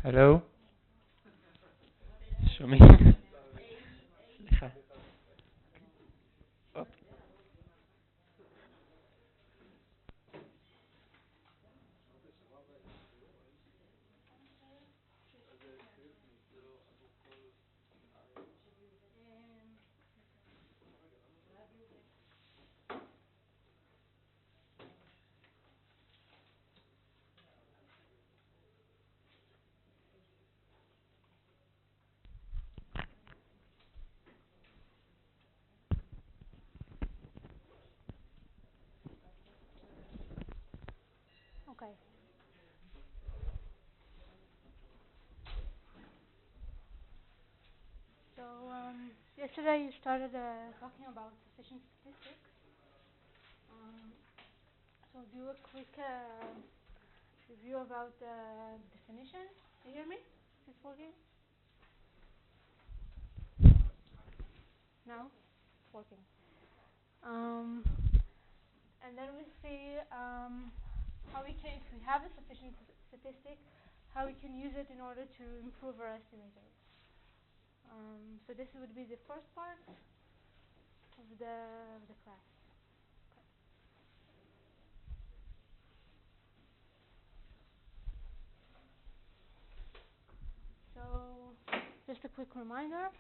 הלו? שומעים? סליחה. הופ. Okay. So yesterday you started talking about sufficient statistics. So do a quick review about the definition. You hear me? Is it working? No? It's working. And then we see how we can, if we have a sufficient statistic, how we can use it in order to improve our estimators. So this would be the first part of the class. Okay. So just a quick reminder.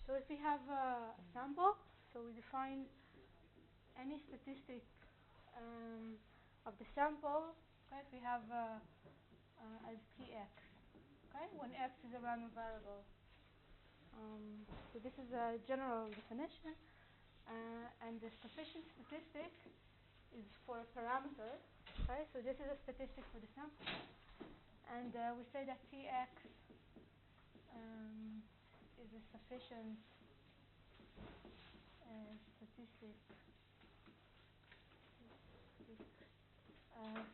So if we have a sample, so we define any statistic of the sample. Okay, if we have as Tx. Okay, when x is a random variable. So this is a general definition, and the sufficient statistic is for a parameter. Okay, so this is a statistic for the sample, and we say that Tx is a sufficient statistic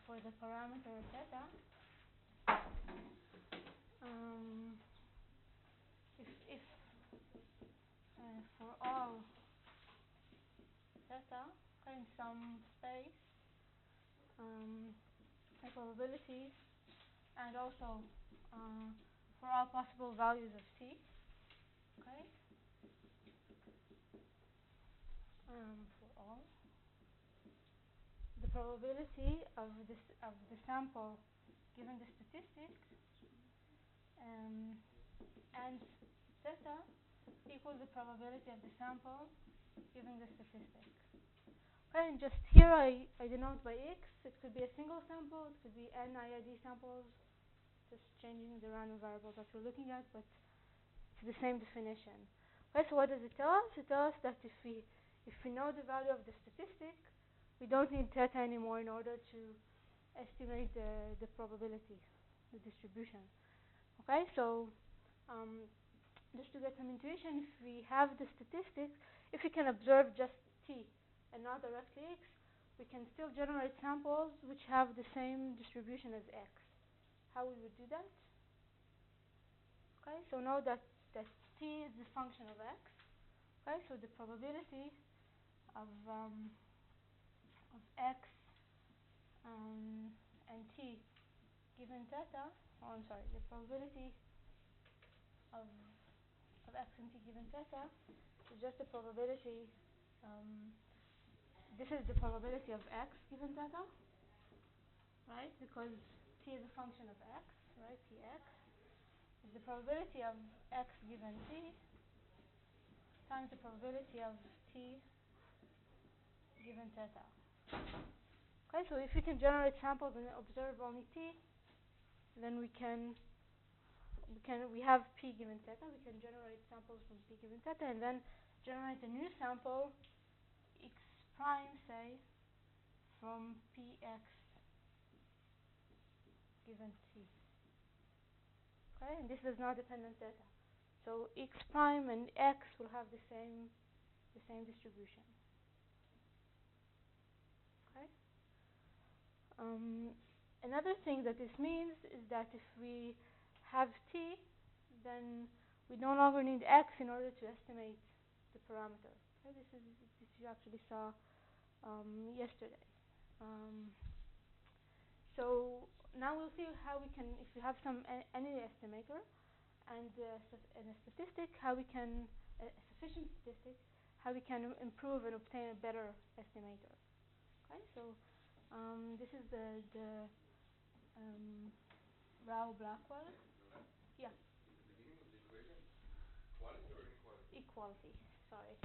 for the parameter theta. If for all theta in some space, the probability, and also for all possible values of t, okay, for all, the probability of the sample given the statistic and theta equals the probability of the sample given the statistic. Okay, and just here I denote by x. It could be a single sample, it could be n IID samples, just changing the random variable that we're looking at, but it's the same definition. Okay, so what does it tell us? It tells us that if we know the value of the statistic, we don't need theta anymore in order to estimate the probability, the distribution. Okay, so just to get some intuition, if we have the statistic, if we can observe just t and not directly x, we can still generate samples which have the same distribution as x. How we would do that? Okay, so know that t is the function of x. Okay, so the probability of x and t given theta, the probability of x and t given theta is just the probability. This is the probability of x given theta, right? Because t is a function of x, right? Tx is the probability of x given t times the probability of t given theta. Okay, so if we can generate samples and observe only t, then we have p given theta. We can generate samples from p given theta, and then generate a new sample x prime, say, from px given t. Okay, and this does not depend on theta. So x prime and x will have the same distribution. Okay. Another thing that this means is that if we have t, then we no longer need x in order to estimate the parameter. Okay, this you actually saw yesterday. So now we'll see how we can, if you have any estimator and a statistic, how we can a sufficient statistic, how we can improve and obtain a better estimator. Okay, so this is the Rao Blackwell. Yeah. The beginning of the equation, quality or inequality? Equality. Sorry.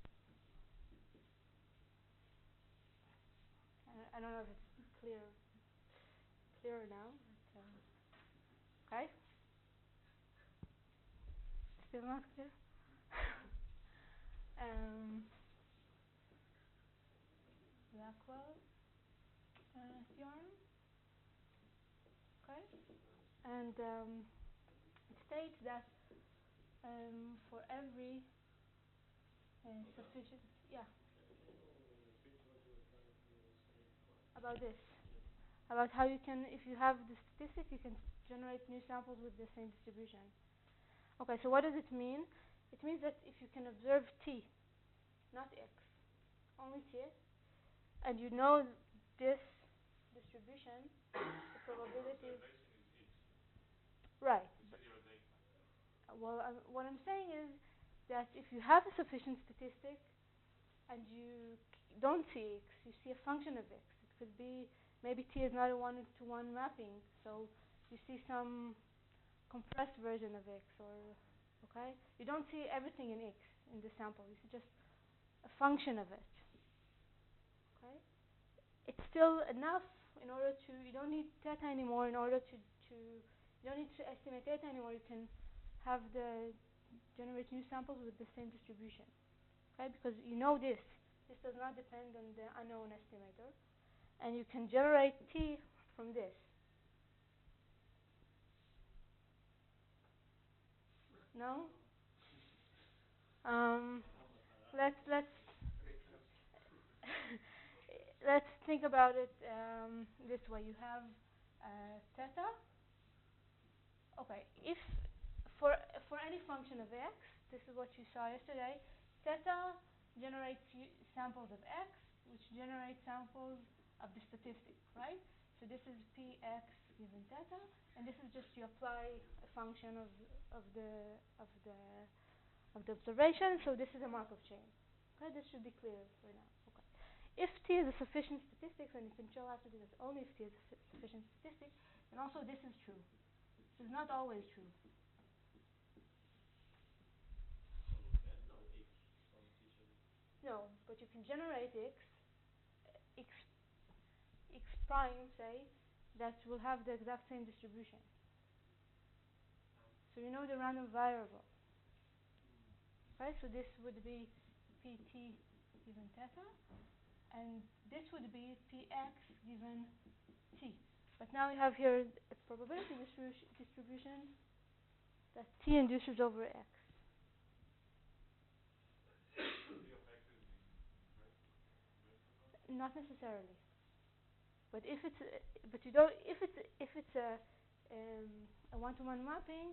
I don't know if it's clearer now. But, okay. Still not clear. Blackwell theorem. Okay. And it states that for every sufficient, yeah. About this, about how you can, if you have the statistic, you can generate new samples with the same distribution. Okay, so what does it mean? It means that if you can observe t, not x, only t, and you know this distribution, the probability is right. Well, what I'm saying is that if you have a sufficient statistic and you don't see x, you see a function of x. It could be maybe t is not a one-to-one mapping, so you see some compressed version of x, or okay, you don't see everything in x in the sample. You see just a function of it. Okay, it's still enough in order to. You don't need theta anymore in order to. You don't need to estimate theta anymore. You can have the generate new samples with the same distribution. Okay, because you know this. This does not depend on the unknown estimator, and you can generate t from this. No. Let's let's think about it this way. You have theta. Okay, if for any function of x, this is what you saw yesterday. Theta generates samples of x, which generate samples of the statistic, right? So this is px given theta, and this is just you apply a function of the observation. So this is a Markov chain. Okay, this should be clear for now. Okay. If t is a sufficient statistic, then you can show after this only if t is a sufficient statistic, and also this is true. This is not always true. No, but you can generate x prime, say, that will have the exact same distribution. So you know the random variable. Right, so this would be pt given theta, and this would be px given t. But now we have here a probability distribution that t induces over x. Not necessarily. But if it's a one-to-one mapping,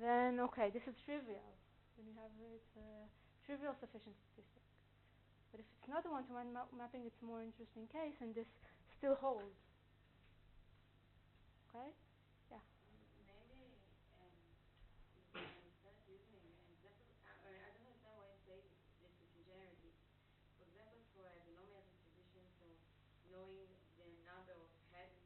then okay, this is trivial. When you have it's a trivial sufficient statistic. But if it's not a one-to-one mapping, it's a more interesting case, and this still holds. Okay? Yeah. Maybe instead of using an example, I don't understand why you say this we can generate it. For example, for a binomial distribution, so knowing the number of heads,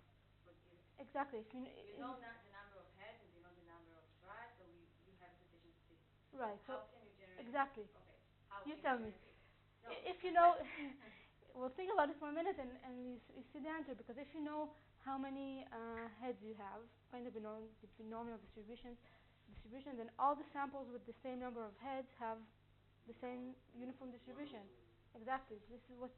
exactly. If you know not the number of heads and you know the number of strides, so you have sufficient statistics. Right. How can you generate? Exactly. Okay. How you can tell you me. No, if you know, well, think about it for a minute, and you see the answer. Because if you know how many heads you have, find the binomial distribution, then all the samples with the same number of heads have the same uniform distribution. Exactly. This is what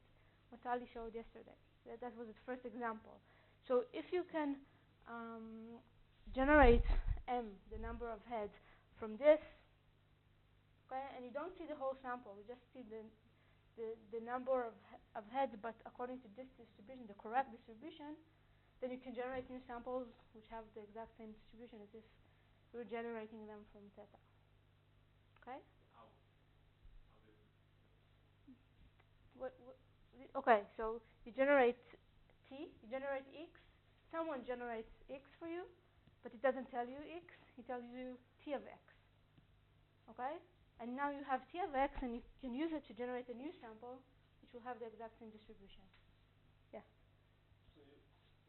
Ali showed yesterday. That was the first example. So if you can generate m, the number of heads, from this, okay, and you don't see the whole sample, you just see the number of heads, but according to this distribution, the correct distribution, then you can generate new samples which have the exact same distribution as if you were generating them from theta. Okay? Okay, so you generate t, you generate x, someone generates X for you, but it doesn't tell you X, he tells you T of X. Okay? And now you have T of X, and you can use it to generate a new sample, which will have the exact same distribution. Yeah. So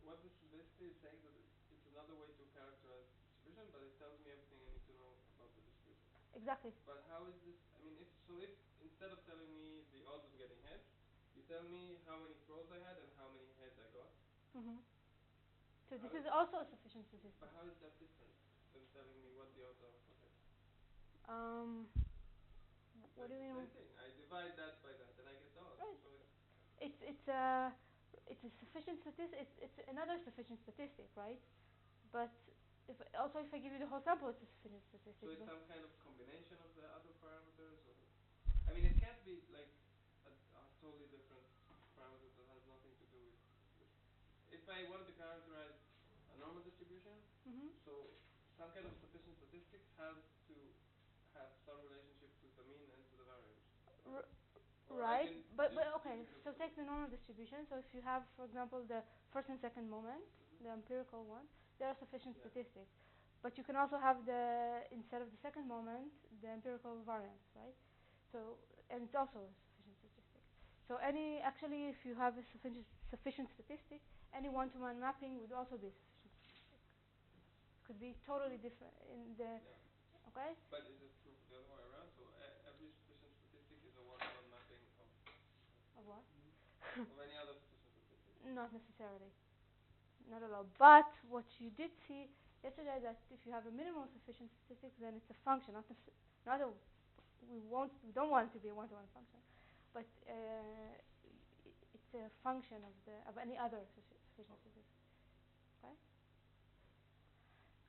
what this is basically saying that it's another way to characterize the distribution, but it tells me everything I need to know about the distribution. Exactly. But how is this? I mean, if instead of telling me the odds of getting heads, you tell me how many throws I had and how many heads I got. So How this is is- also a sufficient statistic. But how is that different than telling me what the odds are for heads? Um, what do you mean? Same thing. I divide that by that, and I get the odds. Right. So It's a sufficient statistic. It's another sufficient statistic, right? But if I give you the whole sample, it's a sufficient statistic. so it's but- some kind of combination of the other parameters, or I mean, it can't be like a totally different parameter that has nothing to do with. If I wanted to characterize a normal distribution, Mhm. so some kind of sufficient statistics has to have some relationship to the mean and to the variance. R- Or I Right, can but just okay. give me So take the normal distribution. So if you have, for example, the first and second moment, the empirical one, they are sufficient Yeah. statistics. But you can also have instead of the second moment, the empirical variance, right? So and it's also a sufficient statistic. So actually, if you have a sufficient statistic, any one-to-one mapping would also be a sufficient statistic. Could be totally different in the Yeah. okay. But is it true the other way around? So every sufficient statistic is a one-to-one mapping Of what? of any other sufficient statistic. Not necessarily. Not at all. But what you did see yesterday that if you have a minimal sufficient statistic, then it's a function, not a. We don't want it to be a one-to-one function, but it's a function of any other sufficient statistic. Okay.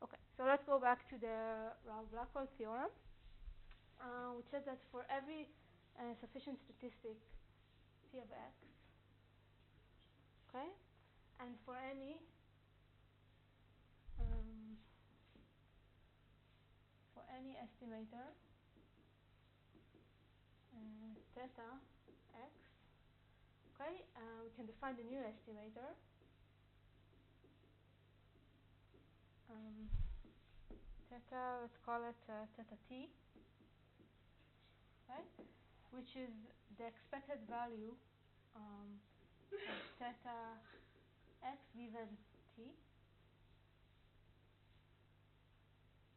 Okay. So let's go back to the Rao-Blackwell theorem, which says that for every sufficient statistic T of X, okay, and for any um, estimator theta x, okay, we can define the new estimator theta, let's call it theta t, okay, which is the expected value of theta x given t,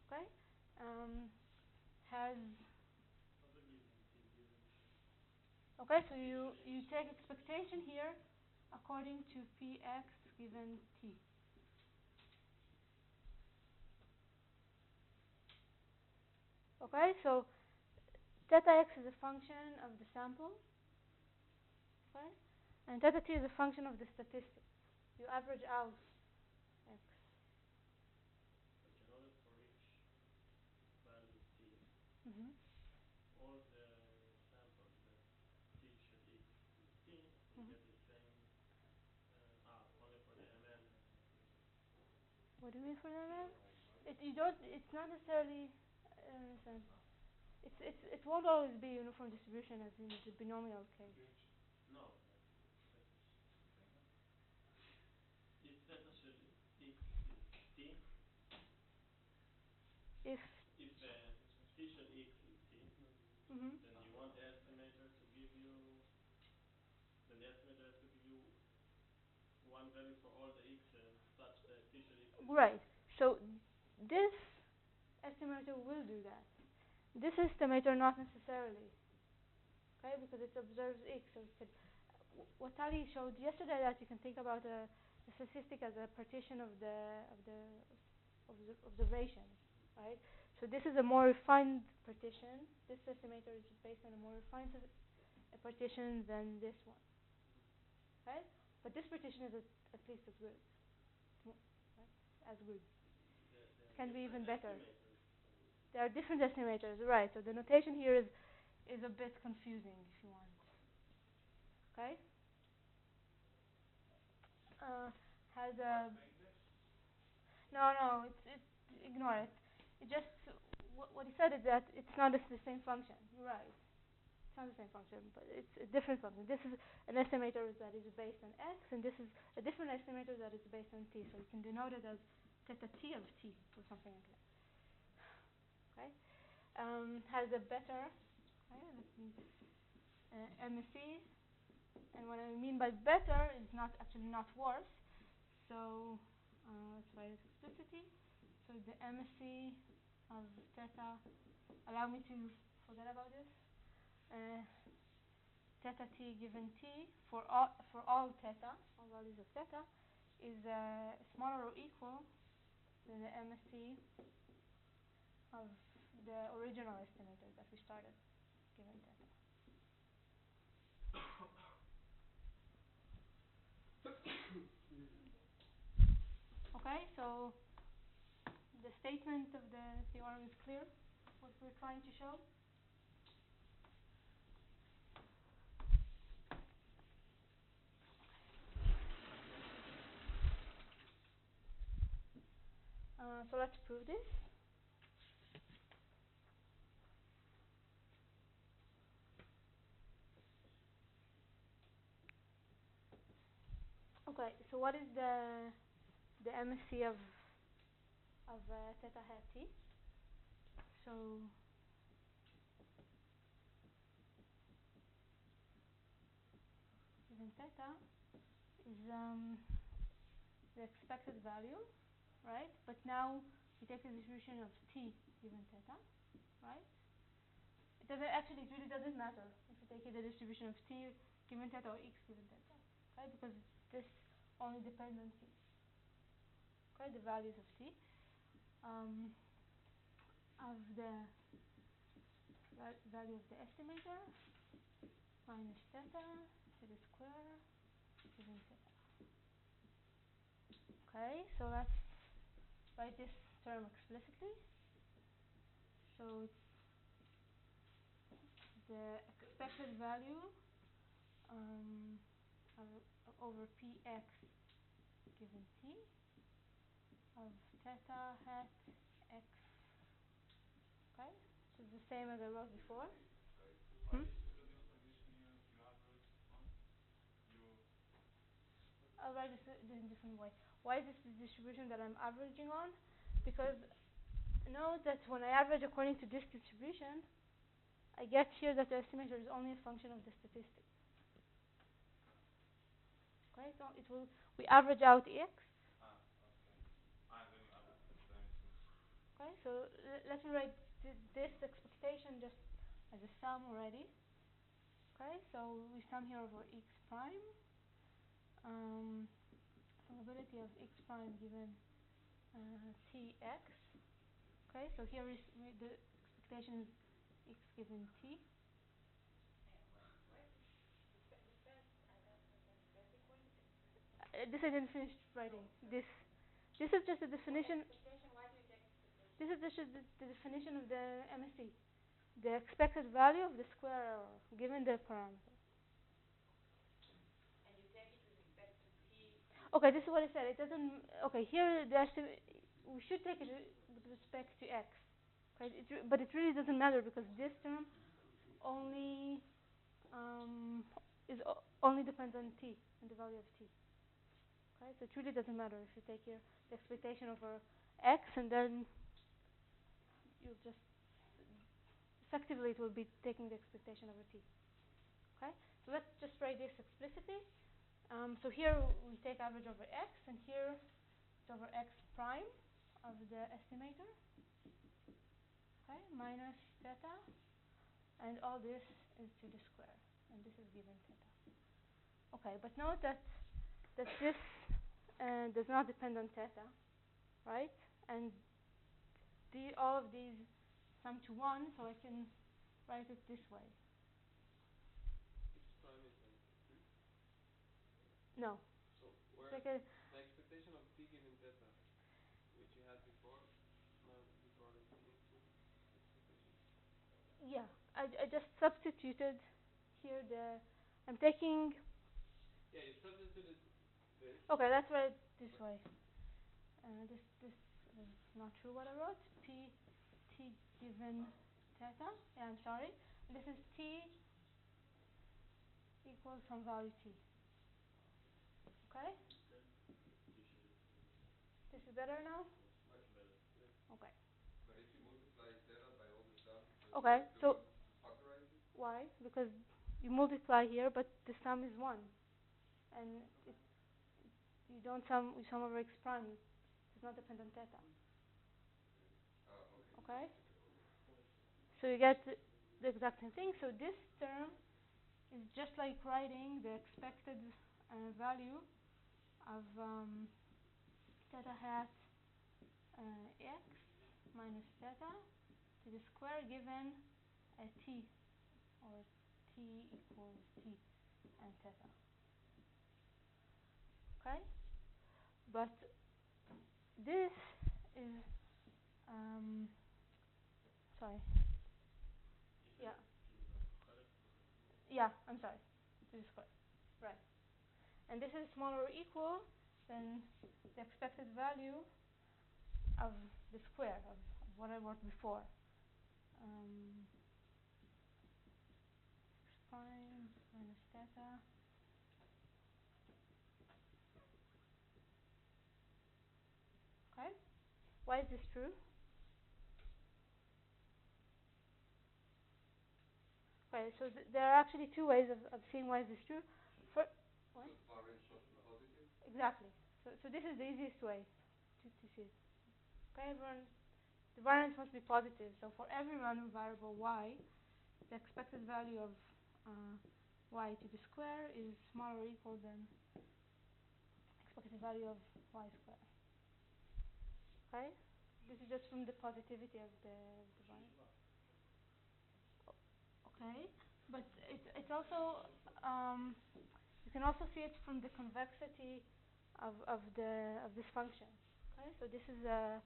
okay, has okay, so you take expectation here according to px given t. Okay, so theta x is a function of the sample, okay, and theta t is a function of the statistic. You average out x. But you know that for each value t, Mm-hmm. all the samples that t shall equal to t will get the same. Only for the ml. What do you mean for that? You don't. It's not necessarily. It won't always be uniform distribution as in the binomial case. No, but if theta shall x is t, If if t shall x is t, then you want the estimator to give you. Then the estimator has to give you one value for all the x's such that t shall x is right. So this estimator will do that. This estimator not necessarily. Okay, because it observes x. So what Tali showed yesterday that you can think about a statistic as a partition of the observations, right? So this is a more refined partition. This estimator is based on a more refined partition than this one, right? But this partition is at least as good, right? As good. Can be even better. There are different estimators, right? So the notation here is a bit confusing, if you want. Okay. Has a no. It's ignore it. It just what he said is that it's not the same function. You're right. not the same function, but it's a different function. This is an estimator that is based on x, and this is a different estimator that is based on t. So you can denote it as theta t of t or something like that. Okay, has a better MSE, and what I mean by better is not actually not worse. So let's write it explicitly. So the MSE of theta, allow me to forget about this. Theta t given t for all theta, all values of theta, is smaller or equal to the MSE of the original estimator that we started given theta. Okay, so the statement of the theorem is clear, what we're trying to show. So let's prove this. Okay, so what is the MSE of theta hat t? So given theta is the expected value, right? But now we take the distribution of t given theta, right? It really doesn't matter if you take the distribution of t given theta or x given theta, okay? Because this only depends on t, okay? The values of t of the value of the estimator minus theta to the square given theta. Okay, so let's write this term explicitly. So it's the expected value over px given t of theta hat x. Okay, so it's the same as I wrote before. I'll write this in a different way. Why is this the distribution that I'm averaging on? Because note that when I average according to this distribution, I get here that the estimator is only a function of the statistic. Okay, so we average out x. Okay, so let me write this expectation just as a sum already. Okay, so we sum here over x prime. Probability of x prime given tx. Okay, so here is the expectation is x given t. This I didn't finish writing. This is just a definition. This is just the definition of the MSE, the expected value of the square error given the parameter. And you take it with respect to t. Okay, this is what I said. It doesn't. Okay, here we should take it with respect to x. Okay, but it really doesn't matter because this term only only depends on t and the value of t. Okay, so it really doesn't matter if you take here the expectation over x and then you just effectively it will be taking the expectation over t. Okay, so let's just write this explicitly. So here we take average over x, and here it's over x prime of the estimator. Okay, minus theta, and all this is to the square, and this is given theta. Okay, but note that this does not depend on theta, right? And all of these sum to 1, so I can write it this way. X prime is like 3? No. So where Like the expectation of t given theta, which you had before, now you brought it into expectation? yeah, I just substituted here I'm taking. Yeah, you substituted this. Okay, let's write it this way. This is not true what I wrote. T given theta. Yeah, I'm sorry. This is t equals some value t. Okay? This is better now? Much better. Yes. Okay. But if you multiply theta by all the sum, Okay, do so you factorize it? why? Because you multiply here, but the sum is 1. And you don't sum, you sum over x prime. It's not depend on theta. Okay. Okay? So you get the exact same thing. So this term is just like writing the expected value of theta hat x minus theta to the square given a t, or t equals t and theta. Okay? But this is sorry. Yeah. Yeah, I'm sorry. This is correct. Right. And this is smaller or equal than the expected value of the square of what I wrote before. X prime minus theta. Okay? Why is this true? Okay, so there are actually two ways of seeing why is this true. What? So variance must be positive? Exactly. So this is the easiest way to see it. Okay, the variance must be positive. So for every random variable y, the expected value of y to the square is smaller or equal than expected value of y squared. Okay? This is just from the positivity of the variance. Okay, but it's also you can also see it from the convexity of this function. Okay, so this is a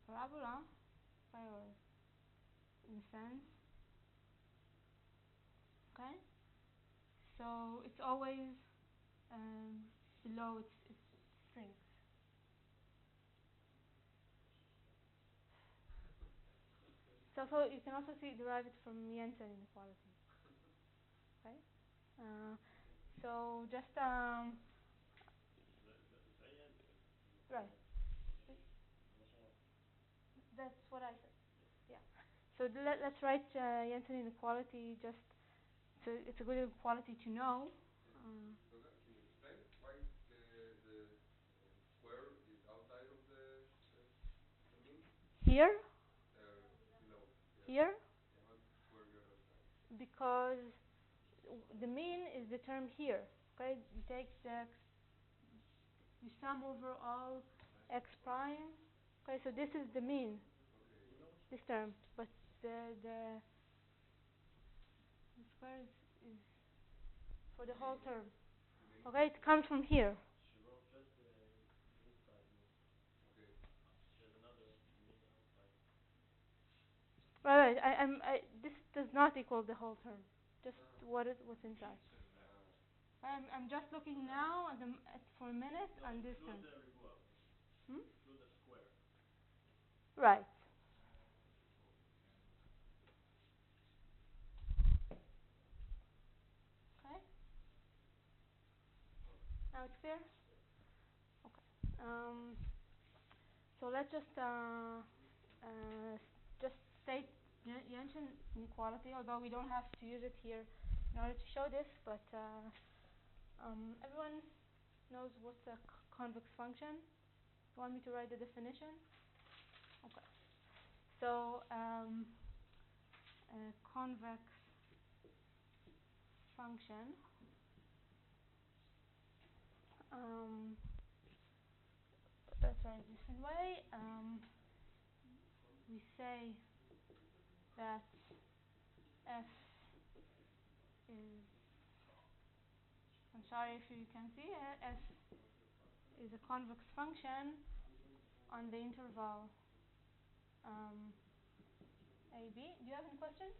parabola, okay, or in a sense. Okay, so it's always below its strength. So you can also derive it from Jensen inequality. Okay, so just right. That's what I said. Yeah. So let's write Jensen inequality. Just it's a good inequality to know. So can you explain why the square is outside of the mean? Here? Below. Yeah. Here? Yeah, how does the square get outside? Because the mean is the term here. Okay, you take you sum over all x prime. Okay, so this is the mean. Okay. This term, but the square is for the whole term. Okay, it comes from here. She wrote just the inside mean. Okay. There's another mean outside. Right. This does not equal the whole term. Just what's inside. I'm just looking now for a minute on this term. Include the ribua. Include the square. Right. Okay. Now it's clear? Okay. So let's just state Jensen inequality, although we don't have to use it here in order to show this, but everyone knows what's a convex function. You want me to write the definition? Okay. So a convex function let's write it a different way. We say that f is, I'm sorry if you can see it, f is a convex function on the interval AB. Do you have any questions?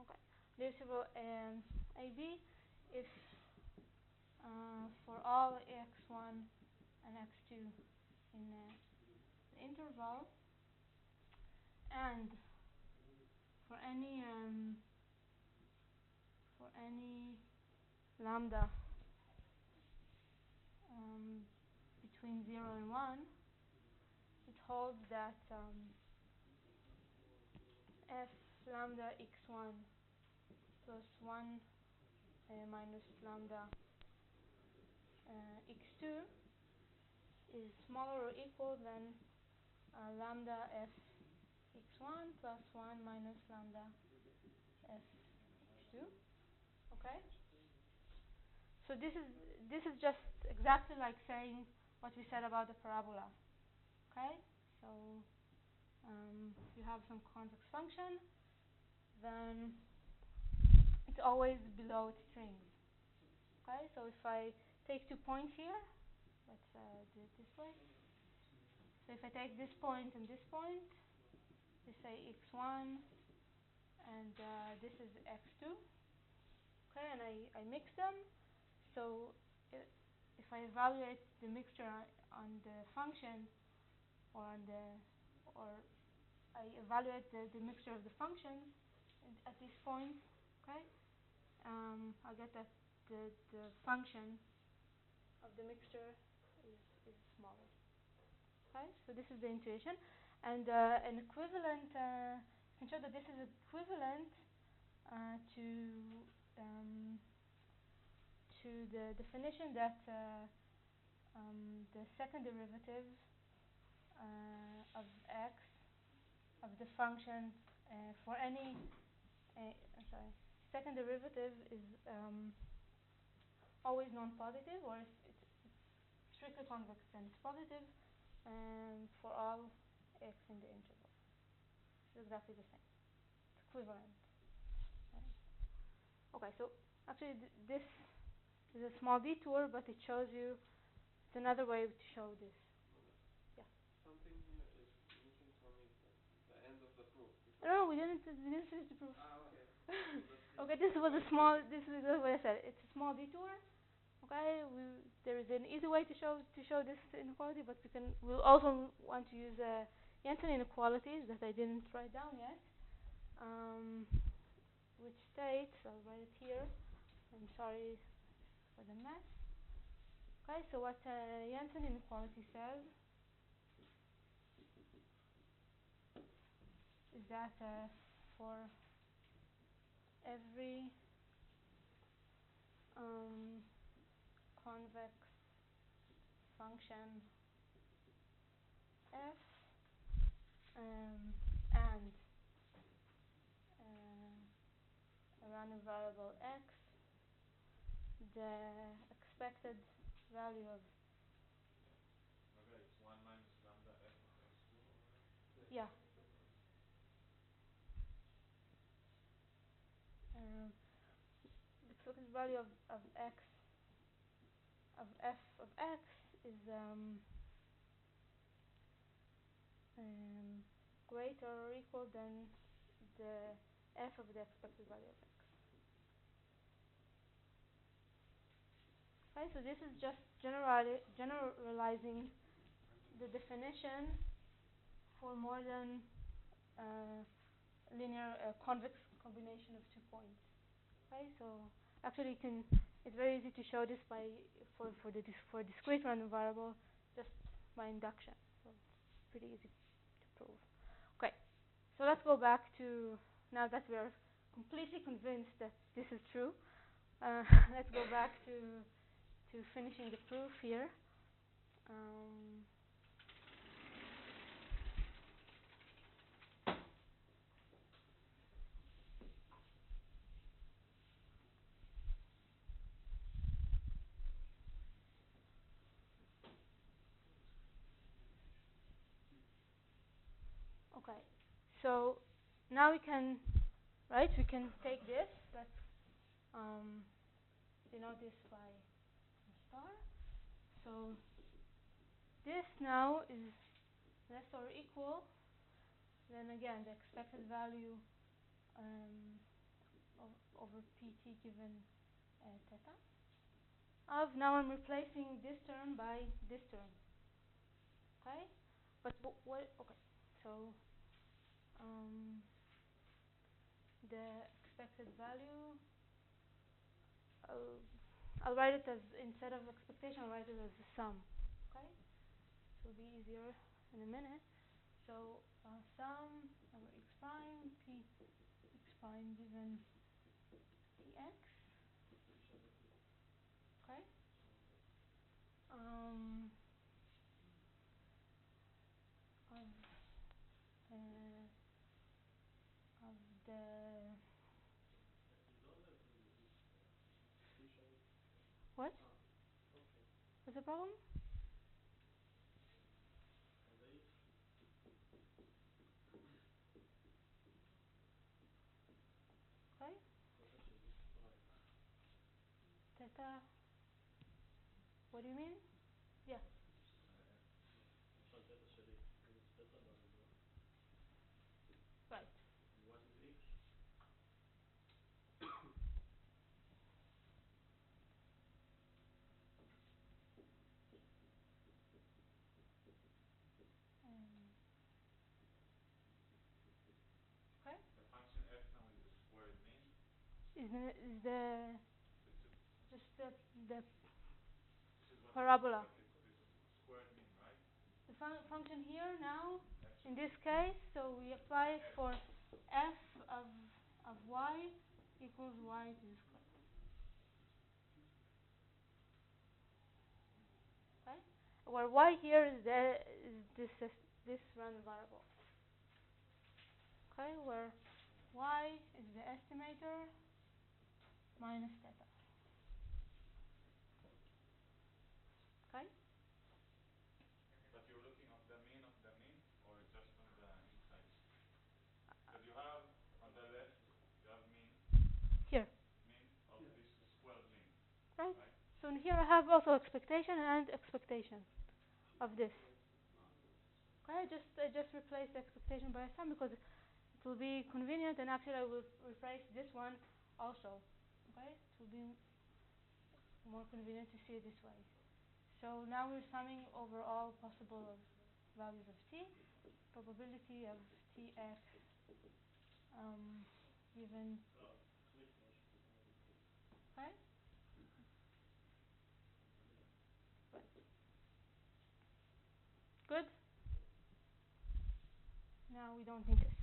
Okay. The interval AB if for all x1 and x2 in the interval, and for any lambda between 0 and 1, it holds that f lambda x1 plus 1 minus lambda x2 is smaller or equal than lambda f x1 plus 1 minus lambda f x2. Okay? So this is just exactly like saying what we said about the parabola. Okay? So you have some convex function, then it's always below its strings. Okay? So if I take 2 points here, let's do it this way. So if I take this point and this point, we say x1 and this is x2. Okay, and I mix them. So if I evaluate the mixture on the function or I evaluate the mixture of the functions at these points, okay, I'll get that the function of the mixture is smaller. Okay, so this is the intuition, and an equivalent. You can show that this is equivalent to the definition that the second derivative of x of the function for any second derivative is always non-positive, or if it's strictly convex then it's positive, and for all x in the interval. It's exactly the same. It's equivalent. Okay, so actually this is a small detour, but it shows you it's another way to show this. Yeah. Something here is missing for me. The end of the proof. No, we didn't finish the proof. Okay. Okay, this was a small. This is what I said. It's a small detour. Okay, there is an easy way to show this inequality, but we'll also want to use Jensen inequalities that I didn't write down yet, which states, I'll write it here. I'm sorry for the mess. Okay, so what Jensen inequality says is that for every convex function f and a random variable x, the expected value of it's 1 minus lambda f of x2 or yeah. The expected value of x of f of x is greater or equal than the f of the expected value of x. Okay, so this is just generalizing the definition for more than linear convex combination of 2 points. Okay, so actually it's very easy to show this for discrete random variable just by induction. So it's pretty easy to prove. Okay, so let's go back to, now that we are completely convinced that this is true, let's go back to finishing the proof here. Okay, so now we can take this. Let's denote this by a star. So this now is less or equal, then again the expected value over pt given theta of, now I'm replacing this term by this term. Okay, but what? Okay, so the expected value I'll write it as, instead of expectation, I'll write it as the sum. Okay, it will be easier in a minute. So sum over x prime p x prime given tx. Okay. Of uh, of the You don't have really this t-shape. what? Okay. What's the problem? On the x. Okay. Theta של x prime. Theta. What do you mean? Yeah. למשל theta של x. אם it's theta בריבוע. Right. And what is x? Okay. The function f now is the squared mean. Is the It's a, just the this is what parabola. it's a squared mean, right? The function here now, F in this case, so we apply it for f of y equals y to the square. Okay, where y here is this random variable. Okay, where y is the estimator minus theta. Okay. But you're looking of the mean or just on the inside? Because you have on the left you have mean Here. Mean of this squared mean. Right. Right? So in here I have also expectation and expectation of this. Okay, I just replace the expectation by a sum because it will be convenient, and actually I will replace this one also. Okay, it will be more convenient to see it this way. So now we're summing over all possible values of t, probability of tx given. Okay. Right. Good. Now we don't need this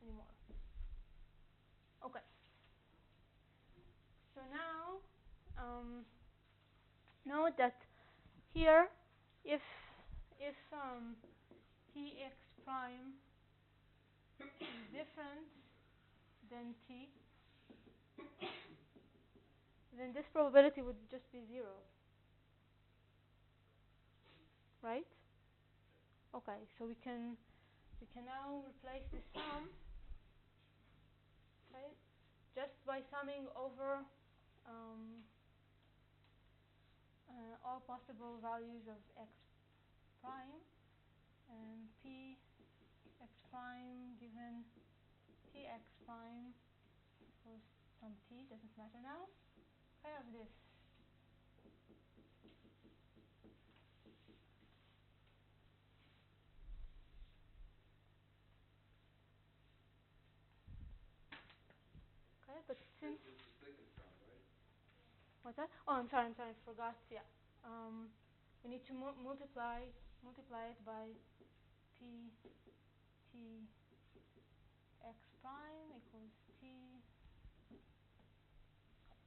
anymore. Okay. So now note that here, if tx prime is different than t, then this probability would just be 0. Right? Okay, so we can now replace the sum, okay, just by summing over all possible values of x prime, and p x prime given tx prime equals some t, doesn't matter now. I have this. Okay, but since This is the second sum, right? what's that? Oh, I'm sorry, I forgot. Yeah. We need to multiply it by p t x prime equals t.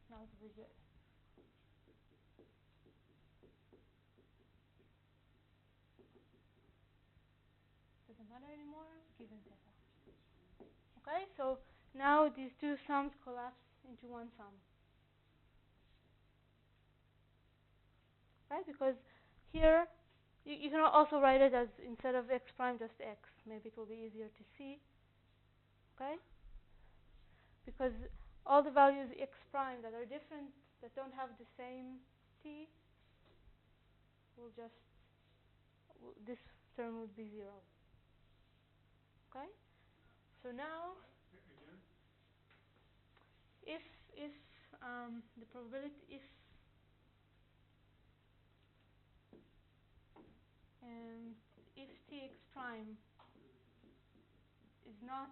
Now it will be good. Doesn't matter anymore, given theta. Okay, so now these two sums collapse into one sum. Right, because here you can also write it as, instead of x prime, just x. Maybe it will be easier to see. Okay? Because all the values x prime that are different, that don't have the same t, will just, this term would be 0. Okay? So now, Again? if the probability, if tx prime is not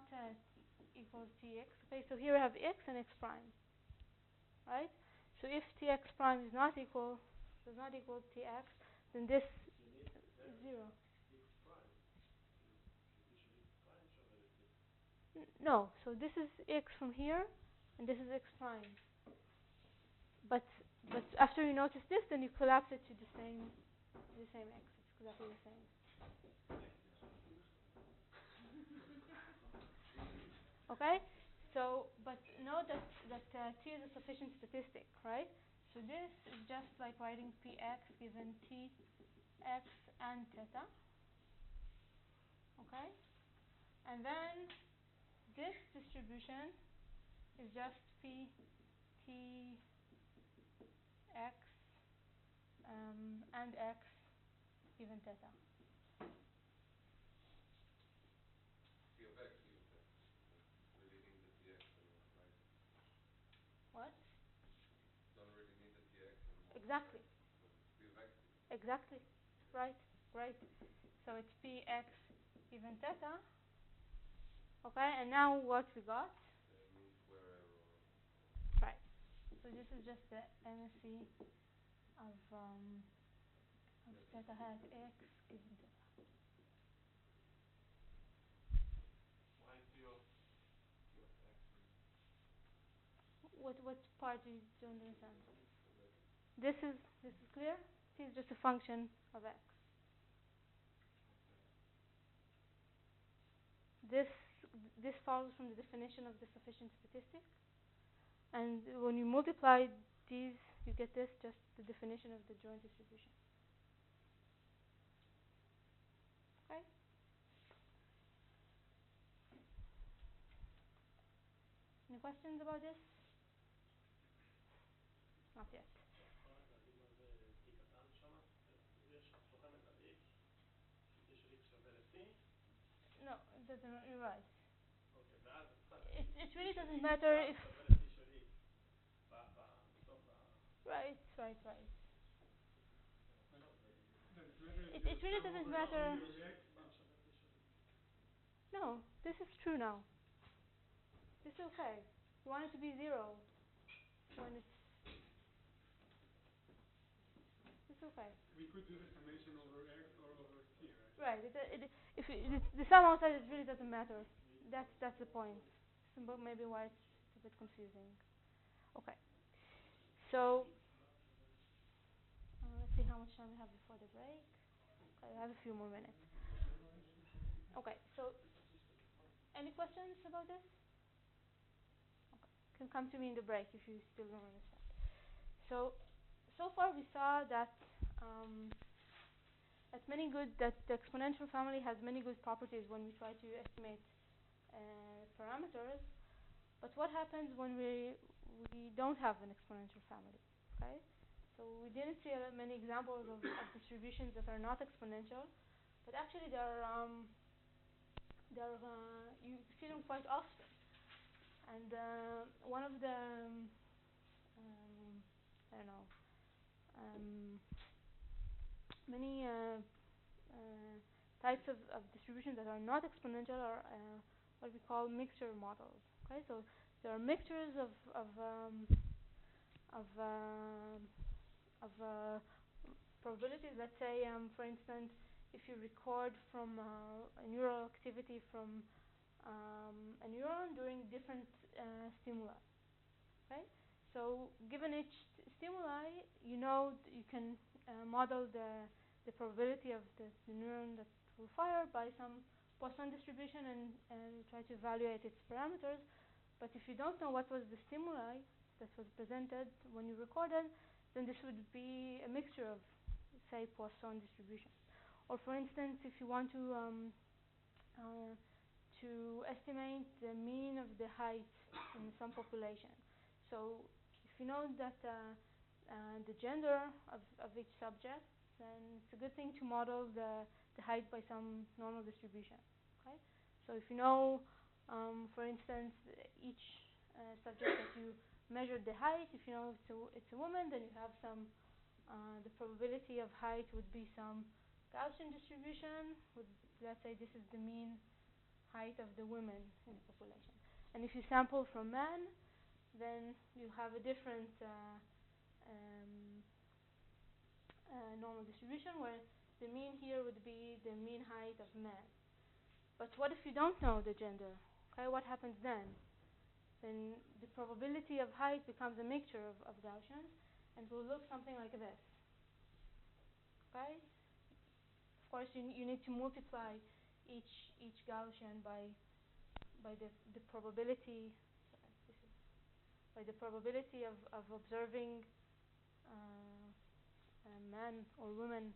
equals tx, okay, so here I have x and x prime, right? So if Tx prime is not equal, does not equal Tx, then this You need is 0. x prime. Sufficient x prime שווה ל-t. No, so this is x from here, and this is x prime. But after you notice this, then you collapse it to the same x. It's exactly the same. Okay? So, but note that t is a sufficient statistic, right? So this is just like writing px given t, x, and theta. Okay? And then this distribution is just p, t, x, and x given theta. P of x given that. Really need the tx anymore, right? What? Don't really need the tx anymore. Exactly. Right? Because it's P of x given. Exactly. Right. So it's px given theta. Okay, and now what we got? Mean square error. Right. So this is just the MSE of theta hat x given theta. Why P of x is... What part do you don't understand? This is clear? T is just a function of x. Okay. This follows from the definition of the sufficient statistic, and when you multiply these, you get this, just the definition of the joint distribution. Okay? Any questions about this? Not yet. אפשר רק להגיד מה זה t קטן שמה? יש, את סוכמת על x, ש-t של x שווה ל-t. No, it doesn't. You're right. אוקיי, ואז It really doesn't matter if. שווה ל-t של x. בסוף Right. Does it matter if It really doesn't matter. x? No, this is true now. This is okay. You want it to be 0 when it's okay. We could do the summation over x or over t, right? Right. If the sum outside, it really doesn't matter. That's the point. But maybe why it's a bit confusing. Okay. So let's see how much time we have before the break. Okay, I have a few more minutes. Okay. So any questions about this? Okay. You can come to me in the break if you still don't understand. So far we saw that that the exponential family has many good properties when we try to estimate parameters. But what happens when we don't have an exponential family? Okay, so we didn't see many examples of distributions that are not exponential, but actually you see them quite often. And one of the I don't know. Many types of distributions that are not exponential are what we call mixture models. Okay, so there are mixtures of probabilities. Let's say, for instance, if you record from a neural activity from a neuron during different stimuli. Okay, so given each stimuli, you can model the probability of the neuron that will fire by some Poisson distribution and try to evaluate its parameters. But if you don't know what was the stimuli that was presented when you recorded, then this would be a mixture of, say, Poisson distribution. Or for instance, if you want to estimate the mean of the height in some population. So if you know that the gender of each subject, then it's a good thing to model the height by some normal distribution. Okay, so if you know, for instance, each subject that you measured the height, if you know it's a woman, then you have some the probability of height would be some Gaussian distribution. Let's say this is the mean height of the women in the population. And if you sample from men, then you have a different normal distribution, where the mean here would be the mean height of men. But what if you don't know the gender? Okay, what happens then? Then the probability of height becomes a mixture of Gaussians, and will look something like this. Okay? Of course, you need to multiply each Gaussian by the probability. By the probability of observing men or women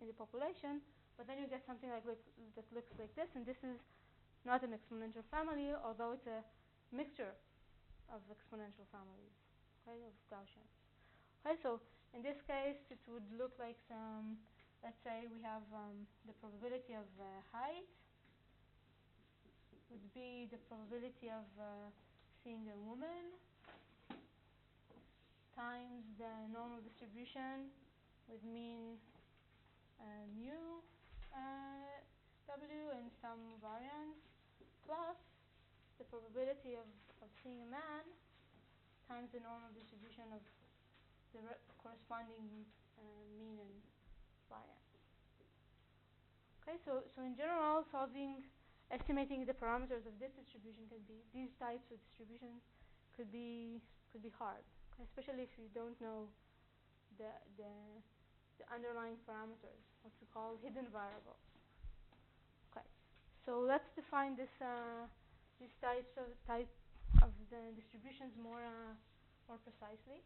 in the population, but then you get something that looks like this, and this is not an exponential family, although it's a mixture of exponential families, okay, of Gaussians. Okay, so in this case, it would look like some. Let's say we have the probability of height would be the probability of seeing a woman times the normal distribution with mean mu w and some variance, plus the probability of seeing a man times the normal distribution of the corresponding mean and variance. Okay, so in general, estimating the parameters of this distribution could be, these types of distributions could be hard, okay, especially if you don't know the underlying parameters, what we call hidden variables. Okay, so let's define these types of the distributions more precisely,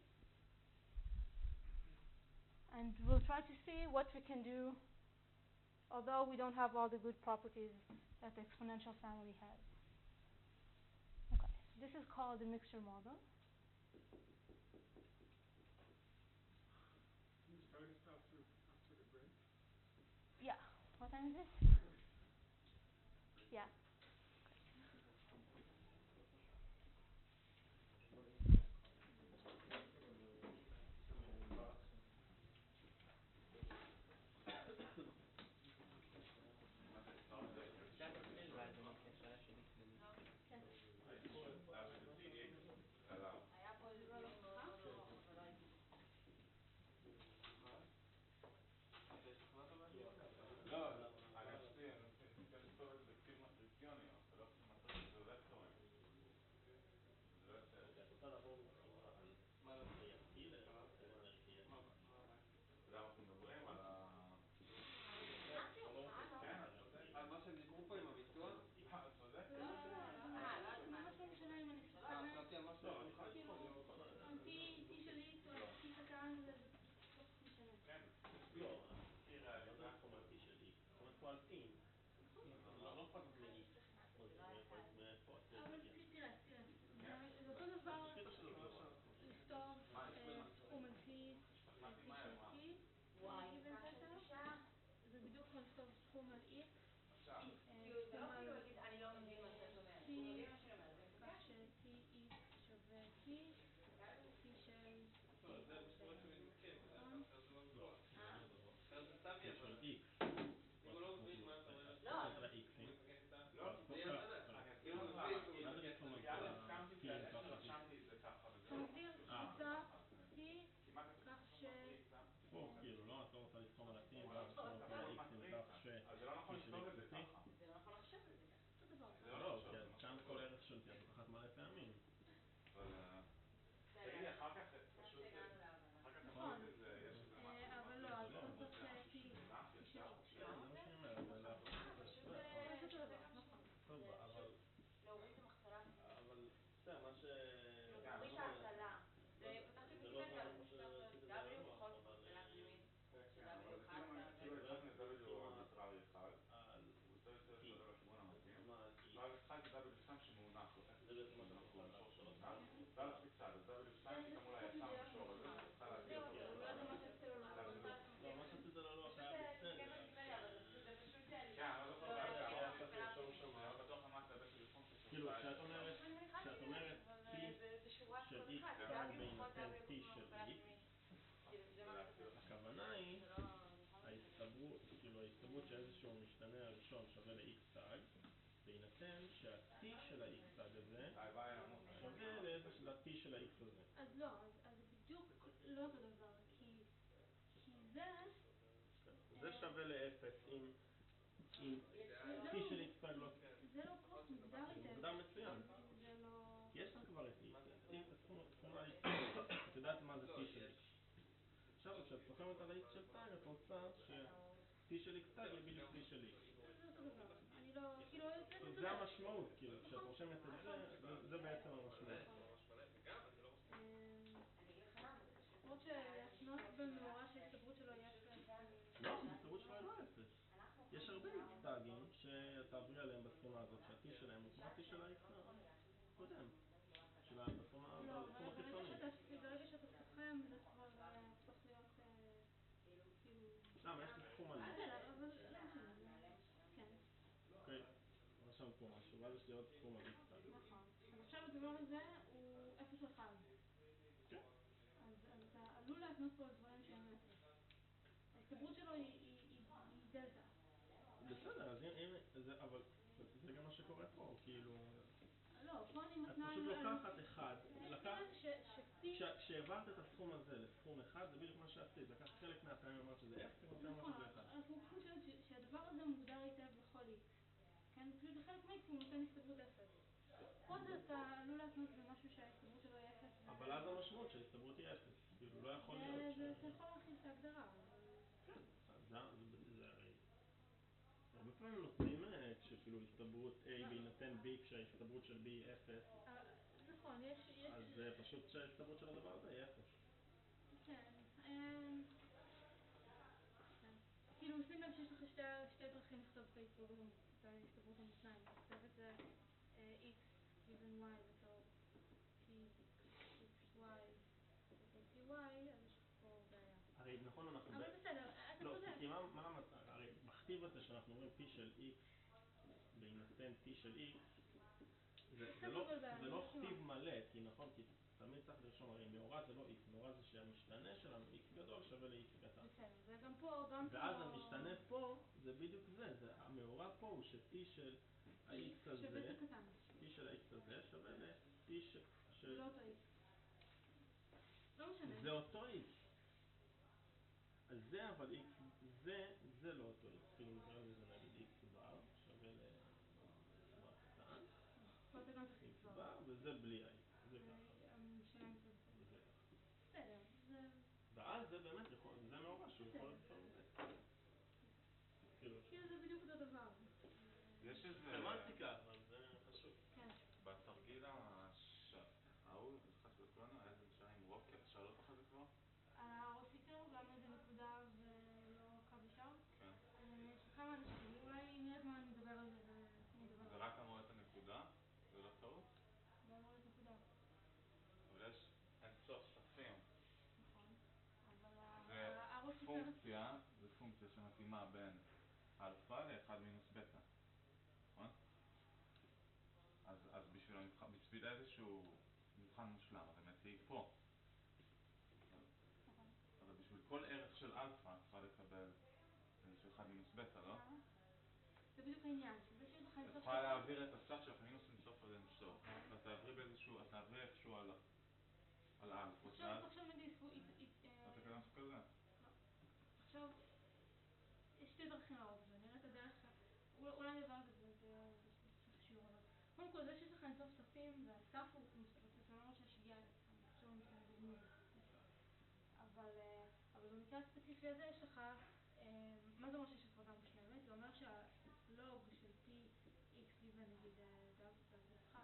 and we'll try to see what we can do, although we don't have all the good properties that the exponential family has. Okay, this is called the mixture model. Can you start it after the break? Yeah. What time is it? Yeah. היה פה איזה דיון מאוד מאוד ארוך, אבל לא הייתי בו. מה? יש תוכנת הבעיה? לא, אני ניסיתי לכתוב את זה בכתיב מטריציוני, אבל לא שמטריץ זה וקטורים. זה לא יוצא. את רוצה לעבור מבחינה על חייתי לחייתי? מה הבעיה? אתה יודע מה אנחנו מדברים? על כן, על מה שהם דיברו פה עם הביצוע? צודק? חשבתי על משהו אחר. T של X או T קטן זה לא משנה. כן, לא, מה זה אינפורמציה של X? אנחנו פה על פין. לא אכפת לך מ-X. אבל תראה, זה אותו דבר לכתוב סכום על T של T, זה בדיוק כמו לכתוב סכום על X, זה לא כאילו להגיד אני לא מבין מה שאת אומרת, הוא מבין מה שאני אומרת, כך ש-Tx שווה T, T של זה בסופו של מתמקד, אחרת זה לא נכון. אחרת זה סתם יהיה, אבל אם הוא לא מבין מה אתה אומרת, לא, הוא מתווכח איתה, זה יהיה בנק. אני אסביר לך למה, כי אז הסכמתי את זה ככה, וזה לא תגדיר קבוצה T, כך ש... פה, כאילו, לא, את לא רוצה לסכום על ה-T, אז זה לא נכון לכתוב את זה ככה. זה לא נכון לחשוב על זה ככה. אותו דבר. לא, כי אז כאן כל ערך של T את לוקחת מלא פעמים. אבל... תגידי, אחר כך פשוט... אחר כך נכון, יש איזה משהו... אבל לא, אז לא צריך ש-T של X. זה מה שאני אומר, אבל זה אותו דבר, נכון. טוב, אבל... להוריד את המכפלה. אבל, בסדר, מה ש... להוריד את ההכללה. פתחתי זה לא בוויקיפדיה, כמו שעשית את זה W ללוח, פחות אבל... מכפלה פנימית. כן, אבל זה כאילו התחלתי את W ארביטרי אחד, ובסדר להסתכל לכיוון המתאים, ואז התחלתי W2 שמונח, זה בעצם מה שאנחנו במישור שמונח, ואז עשיתי צעד, אז W2 פתאום אולי יצא מהמישור הזה, צריכה להגדיר אותו לא, מה שעשית ללוח היה בסדר. כן, אני לא זוכר בעיה, אבל לא עשיתי אפשרות שם, אני לא בטוח למה אתה בעצם בפונקציה של כאילו, כשאת אומרת T של X חייב בהינתן T של X, הכוונה היא ההסתברות שאיזשהו משתנה הראשון שווה ל-X תג, בהינתן שה-T של ה-X תג הזה שווה ל-T של ה-X הזה. אז לא, אז בדיוק לא אותו דבר, כי זה... זה שווה ל-0 אם T של X פג לא... זה לא כל כך מוגדר היטב. זה מוגדר מצוין. זה לא... יש לך כבר את X. את יודעת מה זה T של X. עכשיו, כשאת סוכמת על ה-X של תג, את רוצה ש-T של X תג יהיה בדיוק T של X. זה אותו דבר. אני לא... כאילו... זה המשמעות, כאילו, כשאת רושמת את זה בעצם המשמעות. למרות שישנות במאורע שההסתברות שלו יהיה 0. לא, ההסתברות שלו היא לא 0. יש הרבה X תגים שתעברי עליהם בסכמה הזאת, שה-T שלהם הוא כמו ה-T של ה-X קודם. בסכום החיצוני. ברגע שאתה סוכם זה כבר הופך להיות כאילו... למה? יש לי סכום עלי. אבל לא משנה. כן. אוקיי, רשמת פה משהו, ואז יש לי עוד סכום עלי קצת. נכון. אז עכשיו הדבר הזה הוא 0-1. כן. אז אתה עלול להתנות פה דברים שהם 0. ההסתברות שלו היא דלטה. בסדר, אז אבל זה גם מה שקורה פה, כאילו... לא, פה אני מתנה... את פשוט לוקחת אחד, כשהעברת את הסכום הזה לסכום אחד, זה בדיוק מה שעשית, לקחת חלק מהפעמים אמרת שזה 0, חלק מהפעמים אמרת שזה 1. אנחנו חושבים שהדבר הזה מוגדר היטב בכל X. כן, פשוט לחלק מ-X הוא נותן הסתברות 0. פה אתה עלול להתנות במשהו שההסתברות שלו היא 0. אבל אז המשמעות שההסתברות היא 0, כאילו לא יכול להיות ש... זה יכול להכניס את ההגדרה. כן, זה הרי... הרבה פעמים נותנים כשכאילו הסתברות A בהינתן B כשההסתברות של B היא 0. נכון, יש... אז זה פשוט שההסתברות של הדבר הזה היא 0. כן. כאילו, שים לב שיש לך שתי דרכים לכתוב את ההסתברות המותניים. לכתוב את זה X given Y בתור P Y בתור PY, אז יש פה בעיה. הרי נכון אנחנו... אבל בסדר, אתה לא, צודק. כי מה המצב? הרי בכתיב הזה שאנחנו אומרים P של X בהינתן T של X זה לא כתיב מלא, כי נכון, כי תמיד צריך לרשום, הרי מאורע זה לא X, מאורע זה שהמשתנה שלנו X גדול שווה ל-X קטן. בסדר, זה גם פה, גם פה... ואז המשתנה פה זה בדיוק זה, המאורע פה הוא ש-T של ה-X הזה, T של ה-X הזה שווה ל-T של... זה לא אותו X. לא משנה. זה אותו X. אז זה אבל X, זה לא אותו X, כאילו נקרא לזה נגיד X בר שווה ל-בר קטן. פה אתה גם תכתיב X בר וזה בלי ה-X, זה ככה. המשנה מצב. וזה ככה. בסדר, זה... ואז זה באמת יכול, זה מאורע שהוא יכול לפעול את זה. כאילו זה בדיוק אותו דבר. יש איזה... סמנטיקה, אבל זה חשוב. כן. בתרגיל ההוא, זכרתי לכולנו, היה איזה משנה עם רוקר, שאלו אותך את זה כבר? עשיתם גם איזה נקודה ולא קו ישר? כן. יש כמה אנשים, אולי נראה מה נדבר על זה ונדבר על זה רק אמור את הנקודה? זה לא טעות? זה אמור את נקודה. אבל יש אינסוף ספים. נכון. זה פונקציה שמתאימה בין אלפא ל-1 מינוס בטא. נכון? אז בשביל איזשהו מבחן מושלם, אז אני מציג פה. אבל בשביל כל ערך של אלפא צריכה לקבל איזשהו 1 מינוס בטא, לא? זה בדיוק העניין. את יכולה להעביר את הסף שלך מינוס אינסוף על אינסוף. אז תעברי איפשהו על אלפא. עכשיו נגיד... אתה כזה משהו כזה? עכשיו, יש שתי דרכים להראות את זה. נראה את הדרך... אולי נדבר על זה בסוף שיעור. קודם כל, זה שיש לך אינסוף ספים, והסף הוא מסתובב, זה לא אומר שיש שגיאה, אני חושב אני משתנה בגמוד. אבל במקרה הספציפי הזה יש לך... מה זה אומר שיש הפרדה מושלמת? זה אומר שהלוג של P X גיוון נגיד דלתא ו-1,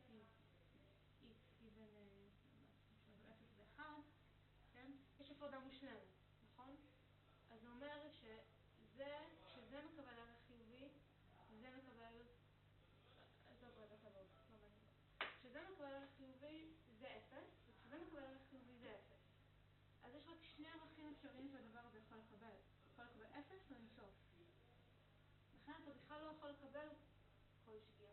P X גיוון 0 ו-1, כן? יש הפרדה מושלמת, נכון? אז זה אומר שזה מקבל ערך חיובי, זה מקבל... איזה הפרדה תלוי, לא מעניין. כשזה מקבל ערך חיובי זה 0, וכשזה מקבל ערך חיובי זה 0. אז יש רק שני ערכים אפשריים שהדבר הזה יכול לקבל. יכול לקבל 0 או אינסוף. לכן אתה בכלל לא יכול לקבל כל שגיאה.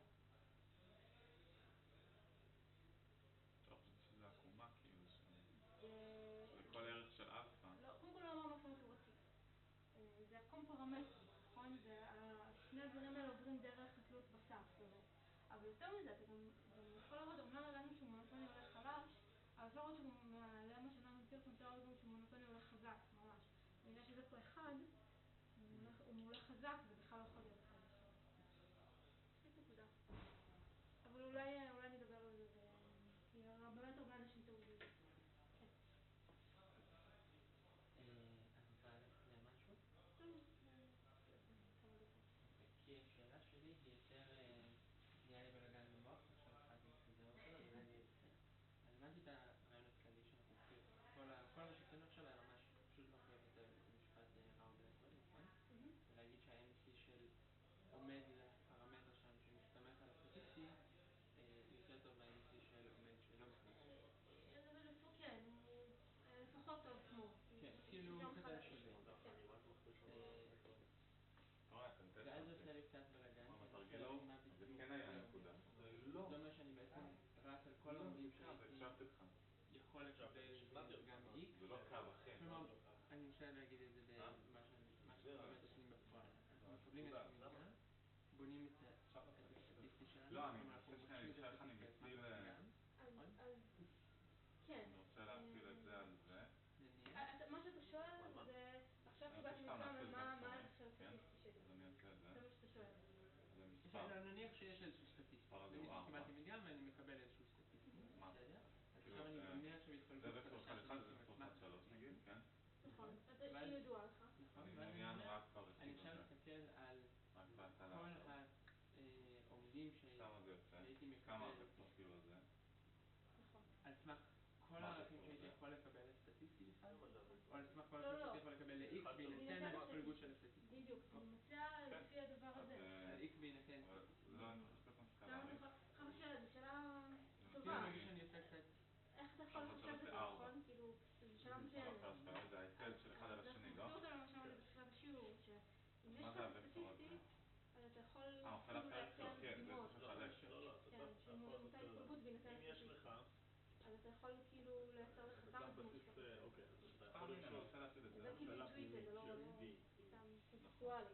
טוב, שזה עקומה כאילו זה כל ערך של אלפא. לא, קודם כל לא אמרנו אופן תורתי. זה עקום פרמטרי, נכון? שני הדברים האלה עוברים דרך התלות בסף. אבל יותר מזה, אתה גם יכול לראות, אומנם הראינו שהוא מונוטוני הולך חלש, אבל אפשר לראות שגם הלמה שלנו תרצון תיאור גם חזק זה בכלל לא יכול להיות אחד אחד. זאת נקודה. אבל אולי נדבר על זה כי באמת הרבה אנשים טעו בזה. כן. את רוצה ללכת למשהו? כמה דקות. כי השאלה שלי היא יותר, נהיה לי בלגן במוח, עכשיו התחלתי לסדר אותו, אז אולי נהיה בסדר. אז הבנתי את הרעיון הכללי שאנחנו צריכים, כל מה שעשינו עכשיו היה ממש פשוט להוכיח את המשפט ראו ולעשות, נכון? ולהגיד שה-MC של עומד לפרמטר שם שמסתמך על הסטטיסטי, יותר טוב מה-MC של עומד שלא מסתמך. כן, לפחות טוב כמו. כן, כאילו קצת שווה. ואז זה עושה לי קצת בלגן, זה כן היה נקודה. זאת אומרת שאני בעצם רץ על כל העומדים שהייתי יכול לקבל גם X. זה לא קו אחר. כלומר, אני משתדל להגיד את זה במה שאנחנו באמת עושים בפועל. אנחנו מקבלים את המידע, בונים את הסטטיסטי שלנו. לא, אני חושב איך אני מציל... כן. אני רוצה להפיל את זה על זה. מה שאתה שואל זה, עכשיו קיבלתי מכאן מה הערך של הסטטיסטי שלי. אז אני אעשה את זה. זה מה שאתה שואל. זה מספר. נניח שיש איזשהו סטטיסטי. קיבלתי מידע ואני מקבל איזשהו סטטיסטי. מה? עכשיו אני מניח שמתחלקות זה וקטור 1-1, זה וקטור 1-3 נגיד, כן? נכון, שהיא ידועה לך. אני מעוניין רק ברכיב אני עכשיו הזה. מסתכל על רק בהתחלה. כל העומדים כמה זה יוצא? שהייתי מקבל. כמה הפרופיל הזה? נכון. על סמך כל הערכים שהייתי יכול לקבל לסטטיסטי בכלל? או על סמך כל הערכים שהייתי יכול לקבל ל-X בהינתן ההתפלגות של הסטטיסטי? בדיוק, אני מציעה לפי הדבר הזה. X בהינתן. זה לא נכנס מסקנה. כמה שאלה, זו שאלה כאילו טובה. מרגיש שאני עושה קצת... איך אתה יכול לחשב את זה נכון? כאילו, זו שאלה מצוינת. זה ההיטל של אחד על השני, לא? אנחנו נחזור אותנו למה שאמרתי בתחילת השיעור, שאם יש מה לך זה הוקטור הזה? סטטיסטי, אז אתה יכול חלק לייצר כן, זה דגימות. צריך לחלק. כן, שממוצע התפלגות בהינתן אם יש הסטטיסטי. לך... אז אתה יכול כאילו לייצר לך כמה דגימות שאתה רוצה. אוקיי, אז אתה סתם יכול הנה, אני רוצה להציל את זה זה. כאילו אינטואיציה, זה לא סתם קונספטואלי.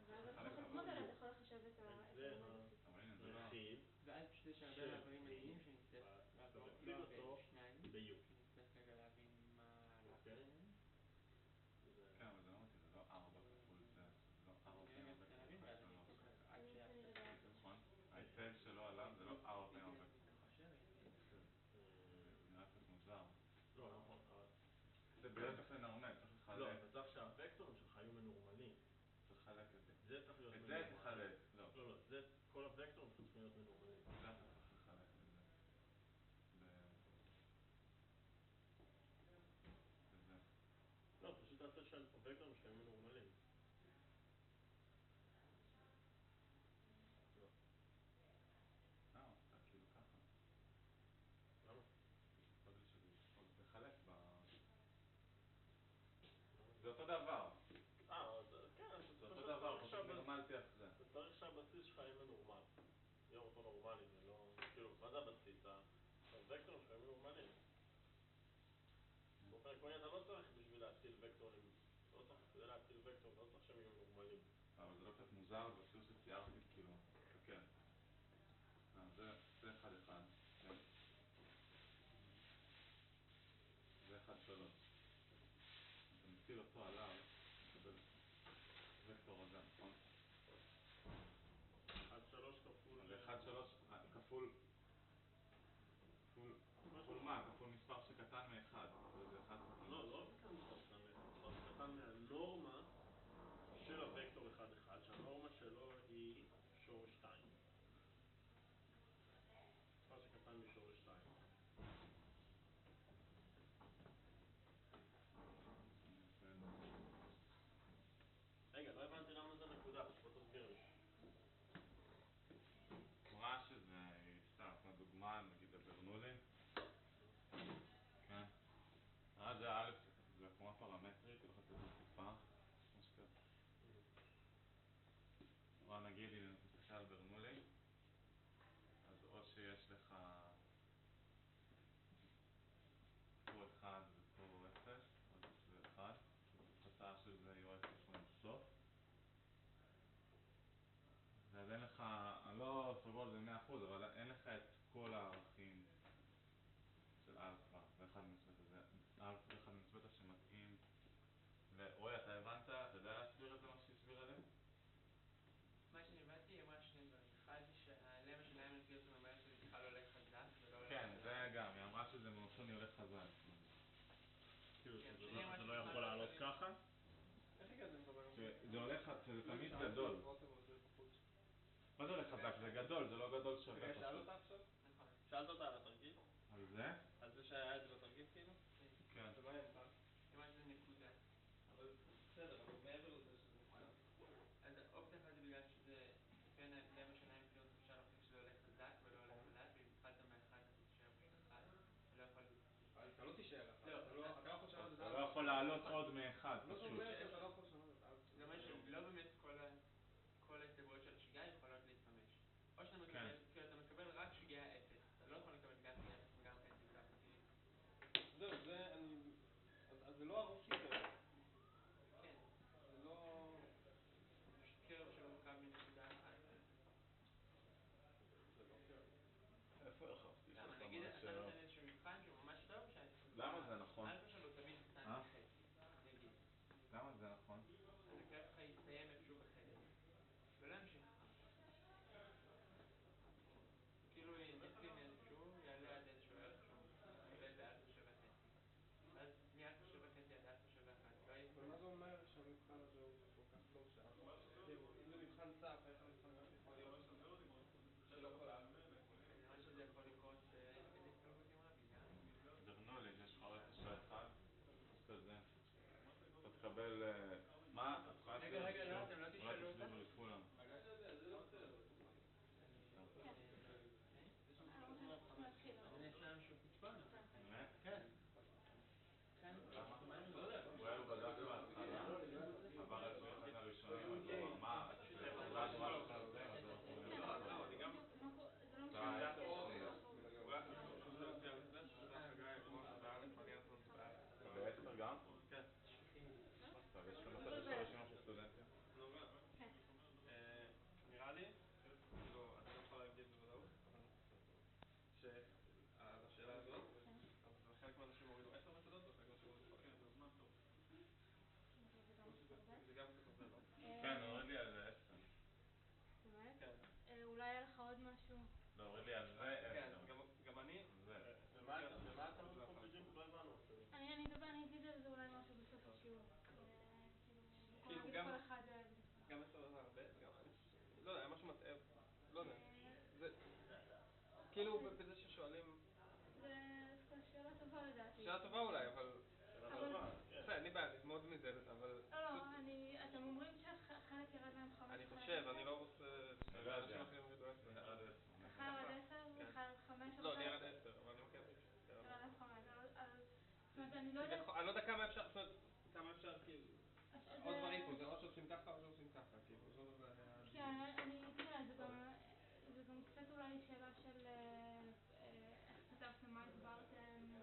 ואז הדוגמאות האלה אתה יכול לחשב את האלמנט אבל הנה, זה לא... רכיב ואז פשוט יש הרבה מעברים מעניינים שנצטרך לעבור תפליג אותו שניים. ב-U. שנצטרך רגע להבין מה הלך אוקיי. ביניהם. כן, אבל זה לא מתאים, זה לא 4 כפול זה. זה לא 4 פעמים הרבה להבין כפול ואז 3. אני אצטרך עד שיעשה. נכון? ההיטל שלו עליו זה לא 4 פעמים הרבה כפול 1. נראה קצת מוזר. לא, נכון. זה בערך לנרמל, צריך לחלק. לא, אתה צריך שהוקטורים שלך יהיו מנורמלים. צריך לחלק את זה. זה צריך להיות את מנורמל. זה תחלק. לא. לא, לא, זה כל הוקטורים צריכים להיות מנורמלים. זה אתה צריך לחלק את זה. וזה. לא, פשוט תעשה שהוקטורים שלהם מנורמלים. לא. אתה כאילו ככה. למה? יכול להיות שזה יכול לחלק ב... זה אותו דבר. כן, זה אותו דבר, פשוט נורמלתי אחרי זה. אתה צריך שהבסיס שלך יהיה מנורמל. יהיה אותו נורמלי, זה לא... כאילו, מה זה הבסיס? הוקטורים שלך יהיו מנורמלים. באופן עקרוני אתה לא צריך בשביל להציל וקטורים, לא צריך, כדי להציל וקטורים, לא צריך שהם יהיו מנורמלים. אבל זה לא קצת מוזר, זה אפילו שציירתי כאילו, כן. זה 1-1, כן. זה 1-3. אתה מציל אותו עליו, מקבל וקטור הזה, נכון? 1-3 כפול... זה 1-3 כפול... כפול מה? כפול מספר שקטן מ-1. זה 1 כפול... לא, לא קטן מספר שקטן מ-1. מספר שקטן מהנורמה של הוקטור 1-1, שהנורמה שלו היא שורש 2. מספר שקטן משורש 2. רגע, לא הבנתי למה זה נקודה, בוא תסביר לי. תמורה שזה סתם, כמו דוגמה, נגיד לברנולי. כן. זה א', זה כמו הפרמטרית, לא חצי בסיפה. כמו שכזה. או נגיד, אם אתה מסתכל על ברנולי, אז או שיש לך פה 1 ופה 0, אז זה 1. התוצאה של זה יהיו 0 בסוף. אז אין לך, אני לא סגור על זה 100%, אבל אין לך את כל הערכים של אלפא ואחד מנוסבטה. זה אלפא ואחד מנוסבטה שמתאים רואה, אתה הבנת? אתה יודע להסביר את זה מה אני הולך חזק. כאילו כן, שזה שיהיה לא- מה זה לא שתוכל יכול לעלות להגיד. ככה? איך הגעתם לדבר עם זה? שזה הולך, שזה תמיד שאלתי גדול. את רותם על זה בחוץ. מה זה הולך חזק? זה גדול, זה לא גדול שווה רגע, שאל פשוט. אותה עכשיו? נכון. שאלת אותה על התרגיל? על זה? על זה שהיה את זה בתרגיל כאילו? כן. ומה היא ענתה? היא אמרה שזה נקודה. אבל בסדר, אבל מעבר לזה שזה נקודה. אז אופציה אחת זה בגלל שזה בין לב השיניים פתאום אפשר להוכיח שזה הולך חזק ולא הולך לאט, ואם התחלת מאחד אתה תישאר פשוט אחד. אתה לא יכול... אתה לא תישאר אחד. לא, אתה לא יכול לשנות את אתה זה. לא יכול לעלות עוד מאחד לא פשוט. אומר שאתה לא יכול לשנות את זה. זה אומר שלא באמת כל ההסתברויות של השגיאה יכולות להתממש. או שאתה כן. מקבל, כאילו אתה מקבל רק שגיאה אפס. אתה לא יכול לקבל גם שגיאה אפס וגם חצי וגם חצי. זהו, זה אני... אז זה לא ארוך יותר. כן. זה לא... זה פשוט קרב שמורכב מנקודה אחת. זה לא קרב. איפה הרחבתי? למה? נגיד, אתה נותן איזשהו מבחן שהוא ממש טוב, למה זה נכון? אלפא שלו תמיד קטן מחצי, נגיד. למה זה נכון? אז הקרב שלך יסתיים איפשהו בחצי, ולא ימשיך לך משהו. כאילו יתחיל מאיזשהו, יעלה עד איזשהו ערך שהוא מתחיל באלפא שווה חצי. אז מאלפא שווה חצי עד אלפא שווה אחת, לא יהיה... אבל מה זה אומר שהמבחן הזה הוא כל כך טוב כאילו, אם זה מבחן סף, איך המבחן סף יכול להיות שלא כל האלפא? נראה שזה יכול לקרות באינדקס אלגוריתם רבי גם. דרנולד, יש לך רק של אחד, אז כזה. אתה תקבל... מה? רגע, לא, אתם לא תשאלו אולי אותה? תסבירו לכולם. אני אעשה משהו פצפון, אבל... באמת? כן. למה? אולי הוא בדק בהתחלה, עבר על שני אחד הראשונים, אז הוא אמר, אולי הוא רק על זה, אז הוא אמר, אני גם... זה היה שנייה. ב-10 גם? כן. טוב, יש לכם את הרשימה של סטודנטים? נראה לי, כאילו, אני לא יכול להגיד בוודאות, אבל שעל השאלה הזאת, אז חלק מהאנשים הורידו 10 נקודות, וחלק מהאנשים הורידו 5. כן, זה זמן טוב. זה גם כתוב זה, לא? כן, הוריד לי על זה 10. באמת? כן. אולי היה לך עוד משהו? לא, הוריד לי על זה 10. כן, גם אני. ומה אתה קונפיג'ינג? לא הבנו. אני אגיד על זה אולי משהו בסוף השיעור. כאילו נגיד גם... כל אחד... גם 10 זה הרבה, לא יודע, היה משהו מטעה, לא יודע. זה... כאילו בזה ששואלים... זה שאלה טובה לדעתי. שאלה טובה אולי, אבל... כן. אין לי בעיה, ללמוד מזה, אבל... לא, אתם אומרים שחלק ירד להם 5. אני חושב, אני לא רוצה... אני לא יודע. אנשים אחרים ירדו 10. אני ירד 10. לך ירד 10 ולך ירד 5? לא, אני ירד 10, אבל אני מכיר... ירד 5, זאת אומרת, אני לא יודעת... אני לא יודע כמה אפשר, זאת אומרת, כמה אפשר כאילו... עוד דברים פה, זה או שעושים ככה או שעושים ככה, כאילו, זאת הבעיה. כן, תראה, זה גם קצת אולי שאלה של איך כתבתם, מה הסברתם,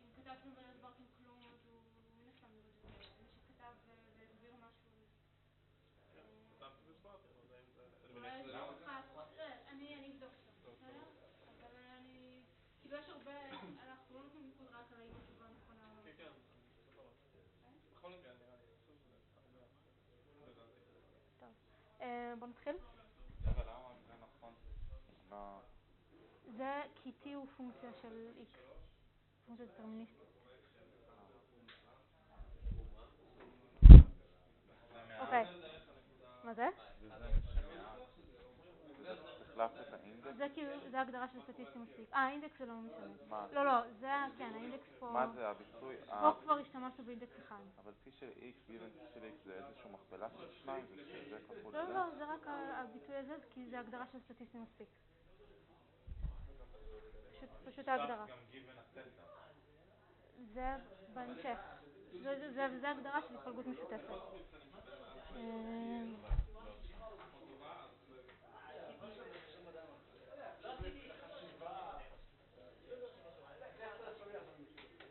אם כתבתם ולא הסברתם כלום, אז הוא מן הסתם יוריד את זה. מי שכתב והסביר משהו, כתבתי והסברתי, אבל זה אם זה... אולי יש לך... אני אבדוק אותו, בסדר? אבל אני... כאילו יש הרבה... אנחנו לא נותנים ניקוד רק על האם התשובה נכונה או לא. כן, כן, סבבה. בכל מקרה, נראה לי, חשוב שזה הרבה. לדעתי. טוב, בוא נתחיל. רגע, למה זה נכון? לא... זה כי t הוא פונקציה של x, פונקציה דטרמיניסטית. אוקיי, מה זה? זה הגדרה של סטטיסטי מספיק. האינדקס זה לא משנה. לא, זה, כן, האינדקס פה... מה זה הביטוי? פה כבר השתמשנו באינדקס אחד. אבל t של x גיוון t של x זה איזשהו מכפלה של 2 וזה כפול זה? לא, זה רק הביטוי הזה, כי זה הגדרה של סטטיסטי מספיק. פשוט ההגדרה. גם גיוון התטא. זה בהמשך. זה הגדרה של התפלגות משותפת.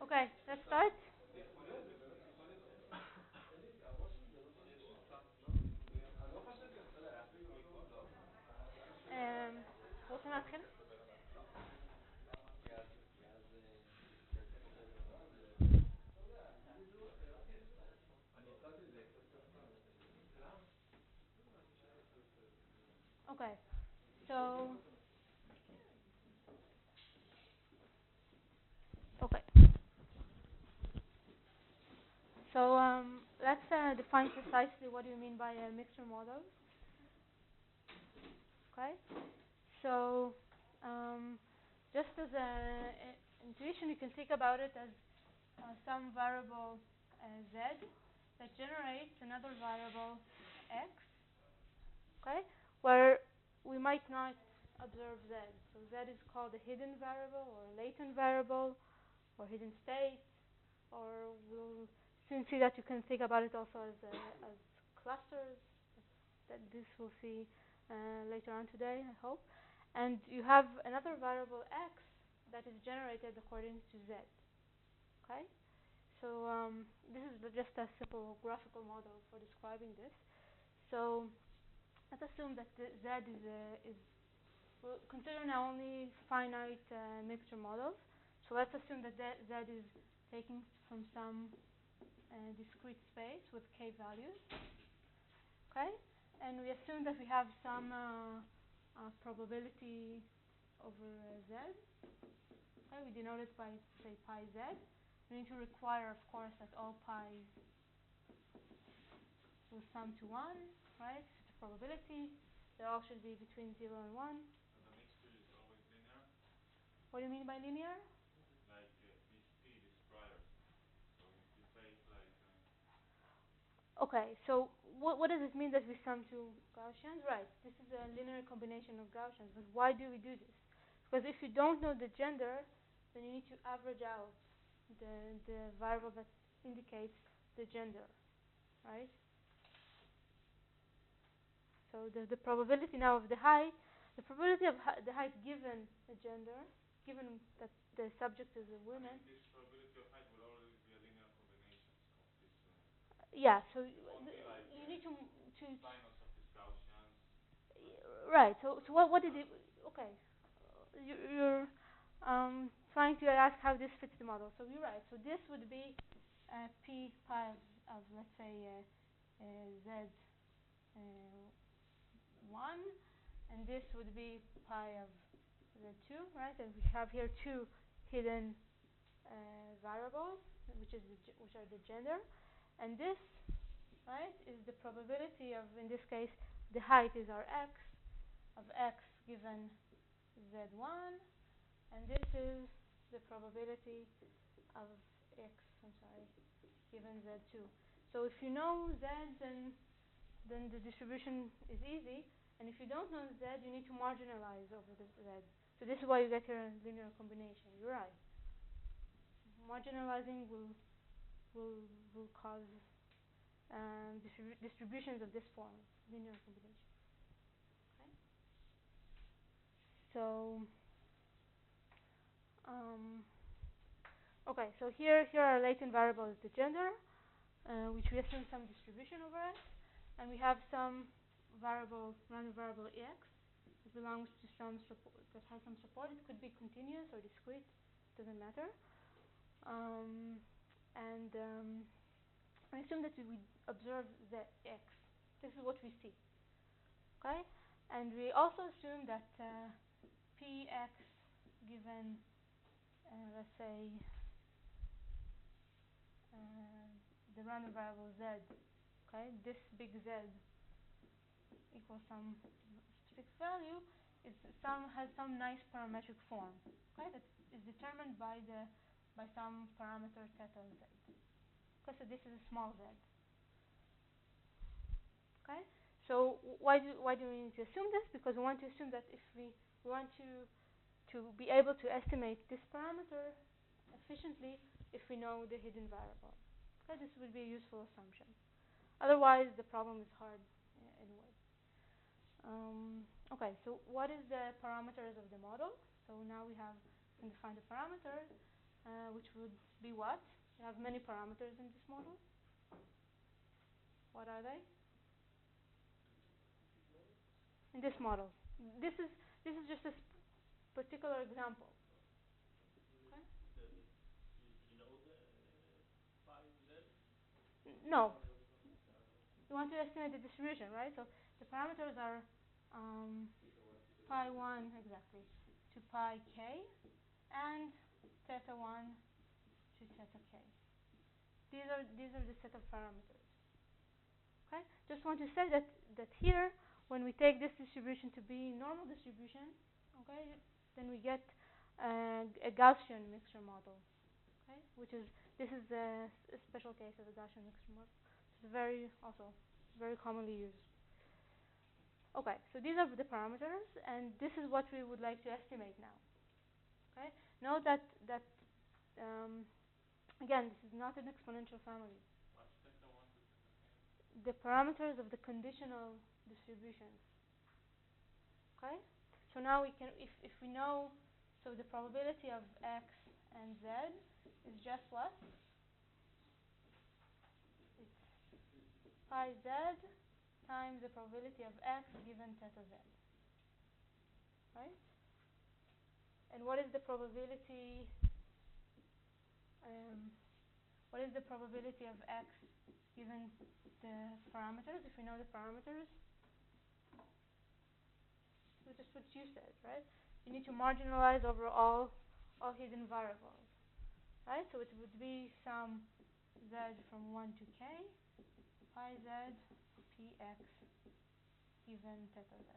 Okay, let's start. רוצים להתחיל? Okay, so... Okay. So let's define precisely what do you mean by a mixture model. Okay. So just as an intuition, you can think about it as some variable z that generates another variable x. Okay, where we might not observe z. So z is called a hidden variable or a latent variable or hidden state, or we'll soon see that you can think about it also as clusters. That this we'll see later on today, I hope. And you have another variable x that is generated according to z. Okay, so this is just a simple graphical model for describing this. So let's assume that z is we'll consider now only finite mixture models. So let's assume that z is taken from some discrete space with k values. Okay, and we assume that we have some probability over z. Okay, we denote it by say pi z. We need to require, of course, that all pi's will sum to 1, right? It's a probability. They all should be between 0 and 1. So the mixture is always linear? What do you mean by linear? Like this p, this priors. So if you take like... Okay, so what does it mean that we sum to Gaussians? Right, this is a linear combination of Gaussians. But why do we do this? Because if you don't know the gender, then you need to average out the variable that indicates the gender, right? So the probability now of the height, the probability of the height given the gender, given that the subject is a woman. I mean, this probability of height will always be a linear combination of this. Yeah, so Like you need to sinus of this Gaussians. Right. So what did it? Okay, you're trying to ask how this fits the model. So you're right. So this would be p pi of let's say z 1, and this would be pi of z2, right? And we have here two hidden variables, which are the gender, and this, right, is the probability of, in this case, the height is our x, of x given z1, and this is the probability of x, given z2. So if you know z, then the distribution is easy, and if you don't know z, you need to marginalize over the z. So this is why you get here a linear combination. You're right. Marginalizing will cause distributions of this form, linear combination. Okay. So okay. So here our latent variable is the gender, which we assume some distribution over it, and we have some random variable ex that belongs to that has some support. It could be continuous or discrete, doesn't matter. And I assume that we observe the x. This is what we see. Okay, and we also assume that px given let's say the random variable z. Okay, this big Z equals some specific value has some nice parametric form. Okay, that is determined by some parameter theta z. Okay, so this is a small z. Okay, so why do we need to assume this? Because we want to assume that if we want to be able to estimate this parameter efficiently if we know the hidden variable. Okay, this would be a useful assumption. Otherwise, the problem is hard anyway. Okay, so what is the parameters of the model? So now we can define the parameters, which would be what? We have many parameters in this model. What are they? In this model, this is just a particular example. Okay? You know the pi z? No. You want to estimate the distribution, right? So the parameters are pi 1 exactly to pi k and theta 1 to theta k. these are the set of parameters. Okay? Just want to say that here, when we take this distribution to be normal distribution, okay, then we get a Gaussian mixture model. Okay? This is a special case of a Gaussian mixture model. It's very commonly used. Okay, so these are the parameters, and this is what we would like to estimate now. Okay, note that again, this is not an exponential family. What's theta 1 to theta k? The parameters of the conditional distributions. Okay, so now we can, if we know, so the probability of x and z is just what? It's pi z times the probability of x given theta z. Right? And what is the probability? What is the probability of x given the parameters? If we know the parameters, which is what you said, right? You need to marginalize over all hidden variables, right? So it would be some z from 1 to k, pi z px given theta z.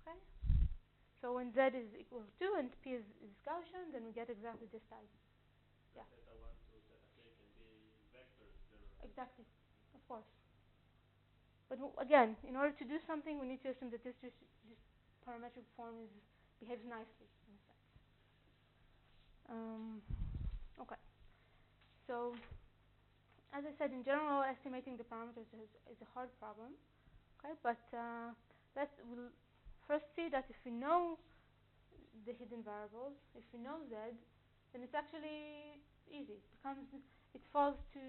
Okay? So when z is equal to 2 and p is Gaussian, then we get exactly this type. Yeah. Theta 1 to theta k can be vectors generally. Exactly, of course. But again, in order to do something, we need to assume that this parametric form behaves nicely in a sense. Okay. So, as I said, in general, estimating the parameters is a hard problem. Okay, but we'll first see that if we know the hidden variables, if we know z, then it's actually easy. It falls to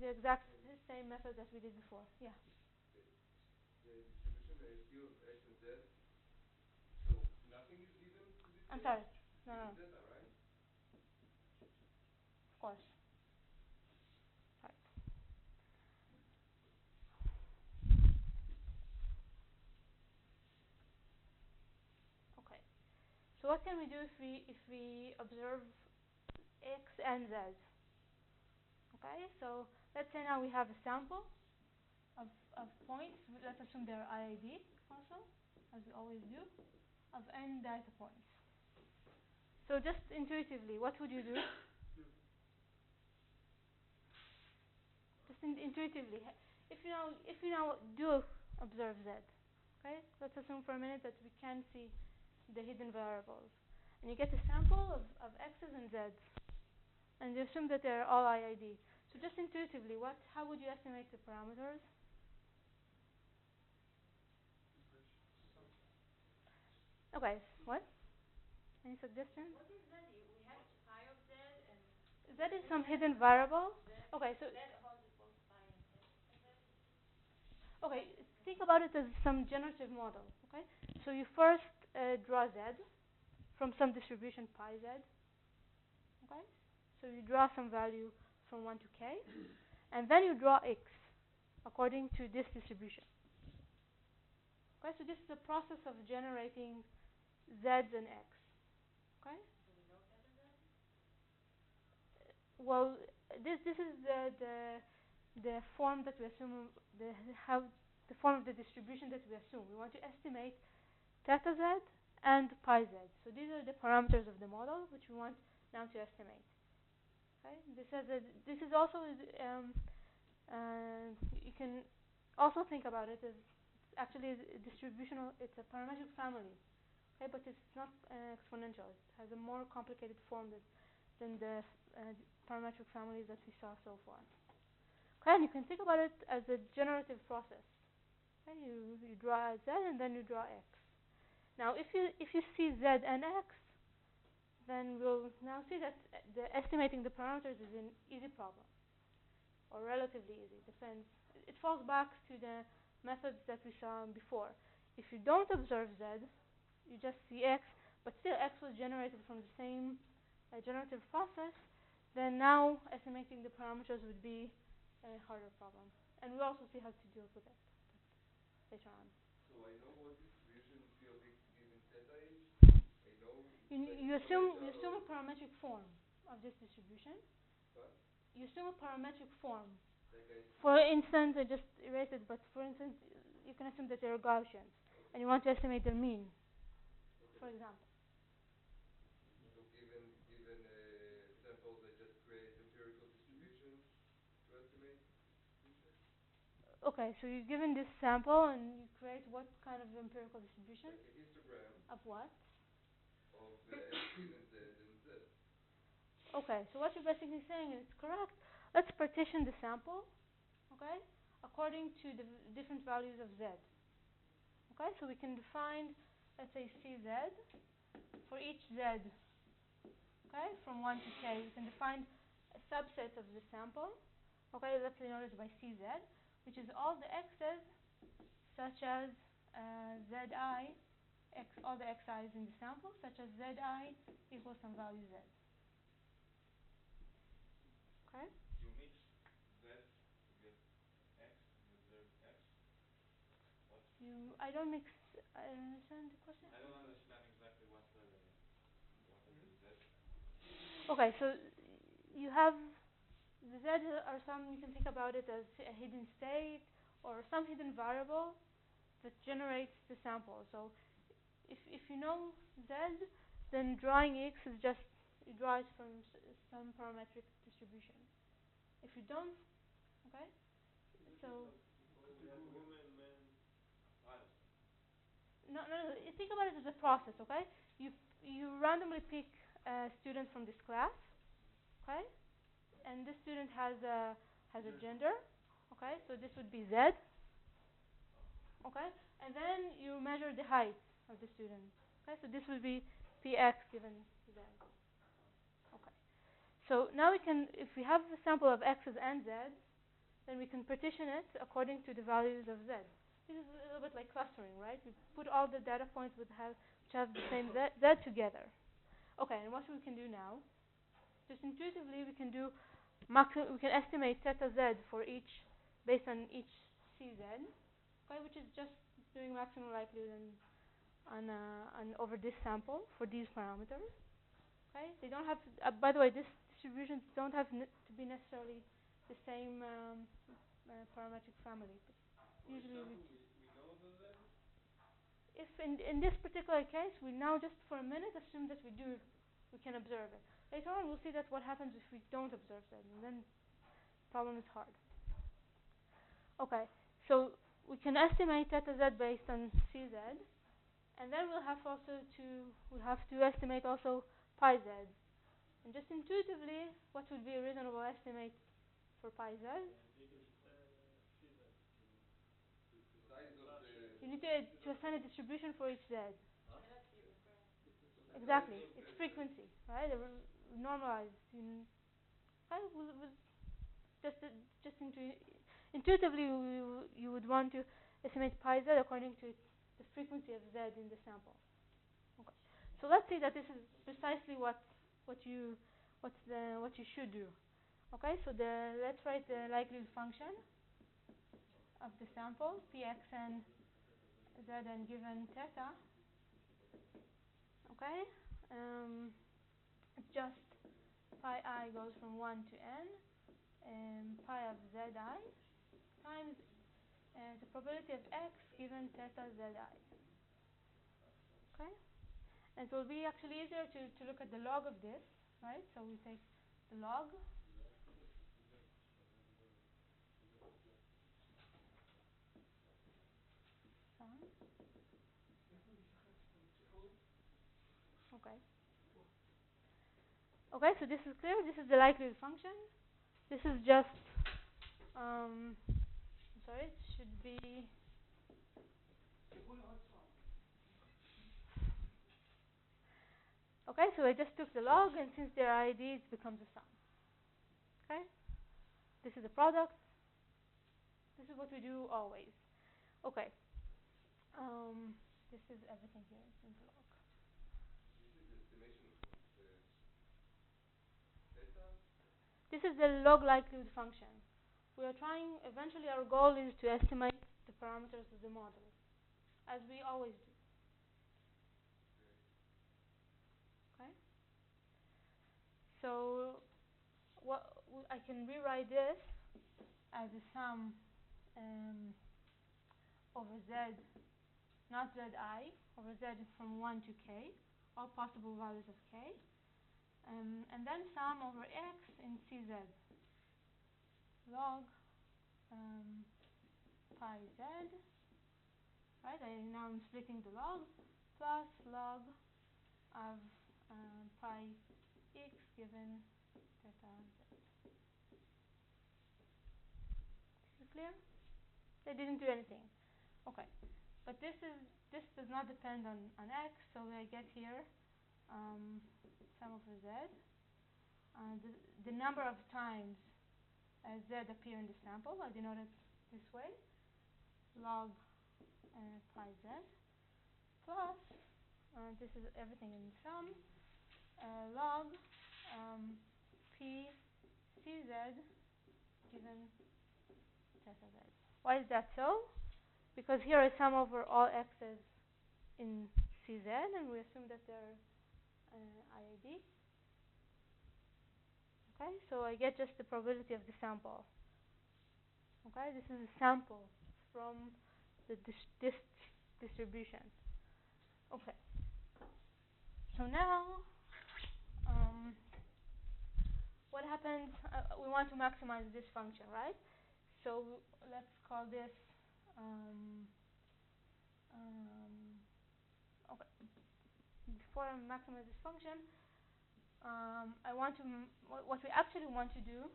the exact same method that we did before. Yeah. The distribution ASU of x and z, so nothing is given to this I'm case? sorry. No. Given theta, right? Of course. Right. Okay. So what can we do if we observe x and z? Okay. So let's say now we have a sample of points. Let's assume they're IID also, as we always do, of n data points. So just intuitively, what would you do? Just intuitively, if you now do observe z, okay? Let's assume for a minute that we can see the hidden variables, and you get a sample of x's and z's, and you assume that they're all IID. So just intuitively, how would you estimate the parameters? Okay, what? Any suggestions? What is that? We have pi of z and Z is some hidden variable. Okay, so z holds both pi and z. okay, think about it as some generative model. Okay, so you first draw z from some distribution pi z. Okay, so you draw some value from 1 to k, and then you draw x according to this distribution. Okay, so this is the process of generating z's and x. Okay. Do we know theta z? Well, this is the form that we assume, the form of the distribution that we assume. We want to estimate theta z and pi z. So these are the parameters of the model which we want now to estimate. Okay. This is also you can also think about it as actually a distributional. It's a parametric family. Okay, but it's not exponential. It has a more complicated form than the parametric families that we saw so far. Okay, and you can think about it as a generative process. Okay, you draw z and then you draw x. Now, if you see z and x, then we'll now see that estimating the parameters is an easy problem, or relatively easy. Depends. It falls back to the methods that we saw before. If you don't observe z, you just see x, but still x was generated from the same generative process, then now estimating the parameters would be a harder problem. And we'll also see how to deal with it later on. So I know what distribution phi of x given theta is. I know You assume a parametric form of this distribution, What? You assume a parametric form. Like I For instance, I just erased it, but for instance, you can assume that they are Gaussians, and you want to estimate their mean, okay. for example. So given samples, I just create empirical distributions to estimate distribution. Okay, so you're given this sample, and you create what kind of empirical distribution? Like a histogram Of what? of X given Z and Z. Okay, so what you're basically saying, and it's correct, let's partition the sample, okay, according to the different values of Z. Okay, so we can define, let's say, CZ for each Z, okay, from 1 to K. We can define a subset of the sample, okay, let's denote it by CZ, which is all the X's such as Zi, all the Xi's in the sample, such as Zi equals some value Z. Okay? You mix Z to get X and you observe X. What? I don't mix. I don't understand the question. I don't understand exactly what are the Z. Okay, so you have the Z are some, you can think about it as a hidden state or some hidden variable that generates the sample. So if you know Z, then drawing X is just, you draw it from some parametric distribution. If you don't, okay, so woman, man. I understand. no, you think about it as a process, okay? You randomly pick a student from this class, okay? And this student has a gender, okay? So this would be Z, okay? And then you measure the height of the student, okay? So this will be Px given Z. Okay. So now we can, if we have a sample of X's and Z's, then we can partition it according to the values of Z. This is a little bit like clustering, right? We put all the data points which have the same Z together. Okay, and what we can do now, just intuitively we can do we can estimate theta Z for each, based on each CZ, okay, which is just doing maximum likelihood on over this sample for these parameters. Okay, they don't have to, by the way, these distributions don't have to be necessarily the same parametric family. But For usually, example, we know the Z. if in this particular case, we now just for a minute assume that we can observe it. Later on, we'll see that what happens if we don't observe it, and then the problem is hard. Okay, so we can estimate theta Z based on CZ, and then we'll have to estimate also pi Z. And just intuitively, what would be a reasonable estimate for pi Z? The size of the You need to assign a distribution for each Z. Huh? Exactly, it's frequency, right? Normalized. Just intuitively, you would want to estimate pi Z according to the frequency of Z in the sample. Okay. So let's say that this is precisely what you should do. Okay, so let's write the likelihood function of the sample Px and Zn given theta. Okay, it's just pi I goes from 1 to n, and pi of Zi times the probability of X given theta Zi. Okay, and it will be actually easier to look at the log of this, right? So we take the log. Okay. Okay, so this is clear. This is the likelihood function. This is just, sorry, it should be. Okay, so I just took the log, and since they're ID, it becomes a sum. Okay, this is the product. This is what we do always. Okay, this is everything here. It's in the log. This is the estimation of theta. This is the log likelihood function. We are trying. Eventually, our goal is to estimate the parameters of the model, as we always do. Okay. So, I can rewrite this as a sum over z, not zi, over z from 1 to k, all possible values of k, and then sum over x in cz, log pi z, right? Now I'm splitting the log, plus log of pi x given theta z. Is it clear? They didn't do anything. Okay, but this does not depend on x, so I get here sum over z. The number of times z appear in the sample, I denote it this way, log pi z, plus, this is everything in sum, log p cz given theta z. Why is that so? Because here I sum over all x's in cz, and we assume that they're IID. Okay, so I get just the probability of the sample. Okay, this is a sample from this distribution. Okay, so now what happens? We want to maximize this function, right? So let's call this okay. Before I maximize this function, I want to what we actually want to do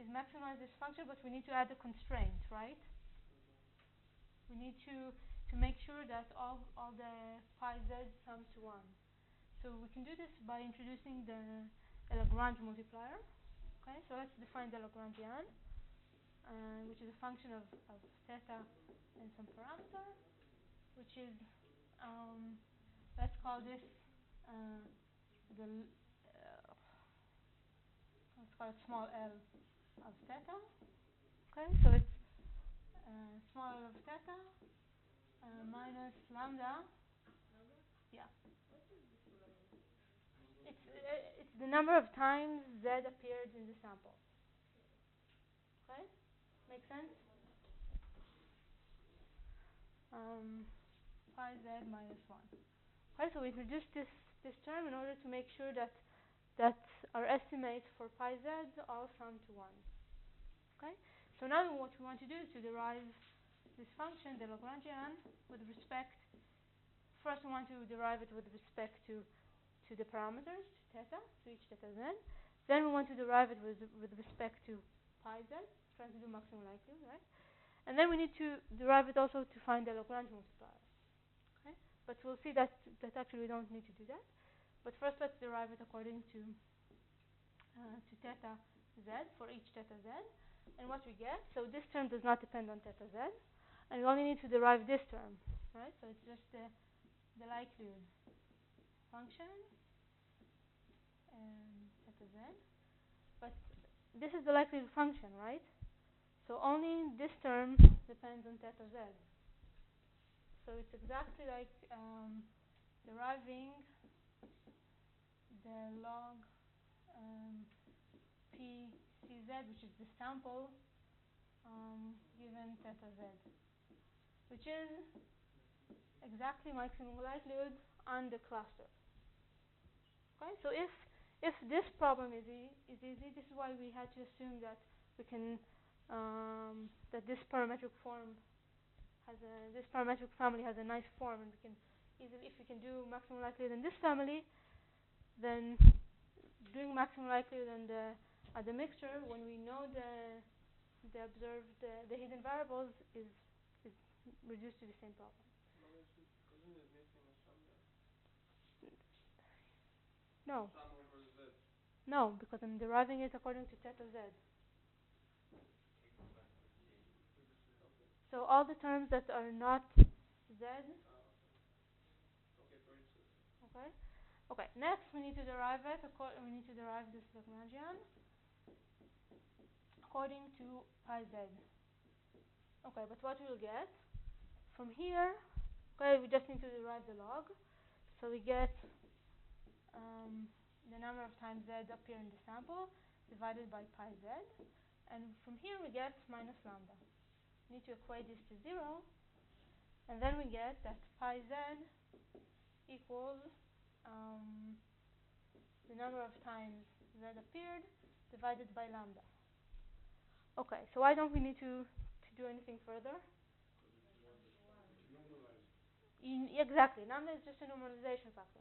is maximize this function, but we need to add a constraint, right? We need to make sure that all the pi z sums to 1. So we can do this by introducing the Lagrange multiplier. Okay, so let's define the Lagrangian, which is a function of theta and some parameter, which is let's call this let's call it small l of theta. Okay, so it's small l of theta minus lambda. Yeah. It's the number of times z appeared in the sample. Okay, make sense? Pi z minus 1. Okay, so we introduced this term in order to make sure that our estimates for pi z all sum to 1. Okay, so now what we want to do is to derive this function, the Lagrangian, with respect. First, we want to derive it with respect to the parameters, to theta, to each theta z. Then we want to derive it with respect to pi z, trying to do maximum likelihood, right? And then we need to derive it also to find the Lagrange multiplier. Okay, but we'll see that actually we don't need to do that. But first, let's derive it according to theta z for each theta z. And what we get, so this term does not depend on theta z, and we only need to derive this term, right? So it's just the likelihood function and theta z. But this is the likelihood function, right? So only this term depends on theta z. So it's exactly like deriving the log p cz, which is the sample given theta z, which is exactly maximum likelihood on the cluster. Okay, so if this problem is easy, this is why we had to assume that we can that this parametric form this parametric family has a nice form, and we can easily, if we can do maximum likelihood in this family, then doing maximum likelihood and the mixture, when we know the observed the hidden variables, is reduced to the same problem. Isn't it missing a sum there? No. Sum over z. No, because I'm deriving it according to theta z. So all the terms that are not z. Okay, for each. Okay. Okay. Next, we need to derive it. We need to derive this Lagrangian according to pi z. Okay, but what we'll get from here? Okay, we just need to derive the log. So we get the number of times z appear in the sample divided by pi z, and from here we get minus lambda. We need to equate this to 0, and then we get that pi z equals the number of times z appeared divided by lambda. Okay, so why don't we need to do anything further? Exactly, lambda is just a normalization factor.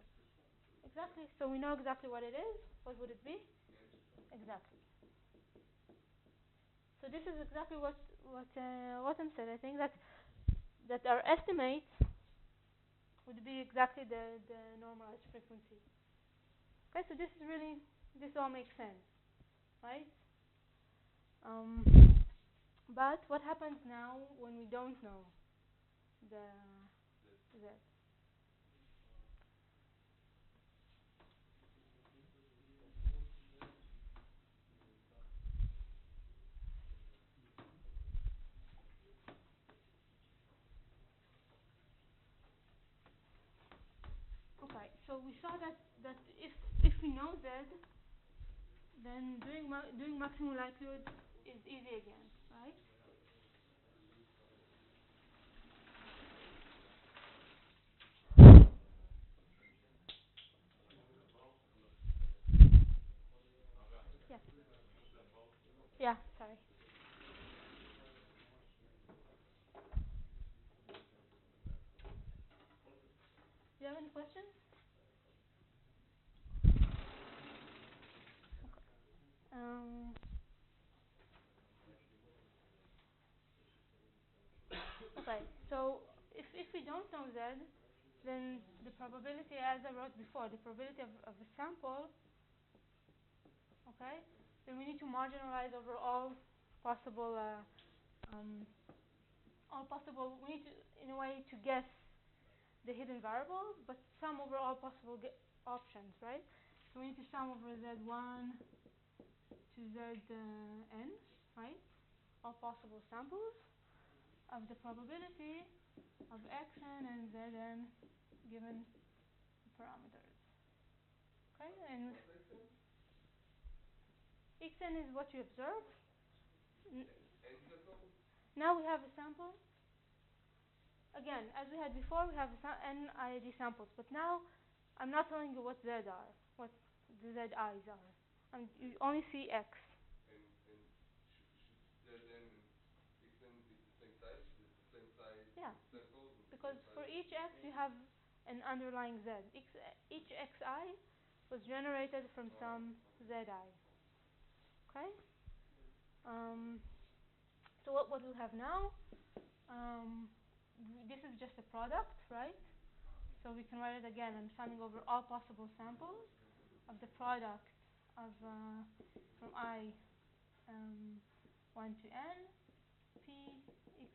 Exactly, so we know exactly what it is. What would it be? Exactly. So this is exactly what Autumn said. I think that our estimate would be exactly the normalized frequency. Okay, so this all makes sense, right? But what happens now when we don't know the z? Okay, so we saw that if we know z, then doing maximum likelihood is easy again, right? Yeah. Yeah, sorry. Do you have any questions? Okay, so if we don't know z, then the probability, as I wrote before, the probability of a sample, okay, then we need to marginalize over all possible, we need to, in a way, to guess the hidden variable, but sum over all possible options, right? So we need to sum over z1 to zn, right? All possible samples of the probability of xn and zn given the parameters. Okay, and xn is what you observe. Now we have a sample. Again, as we had before, we have n IID samples, but now I'm not telling you what z are, what the zi's are. You only see x. And should Zn and Xn be the same size? With the same size Yeah. samples? Because for each x you have an underlying z. Each xi was generated from some zi. Okay? So what we'll have now, this is just a product, right? So we can write it again. I'm summing over all possible samples of the product of from I 1 to n, p,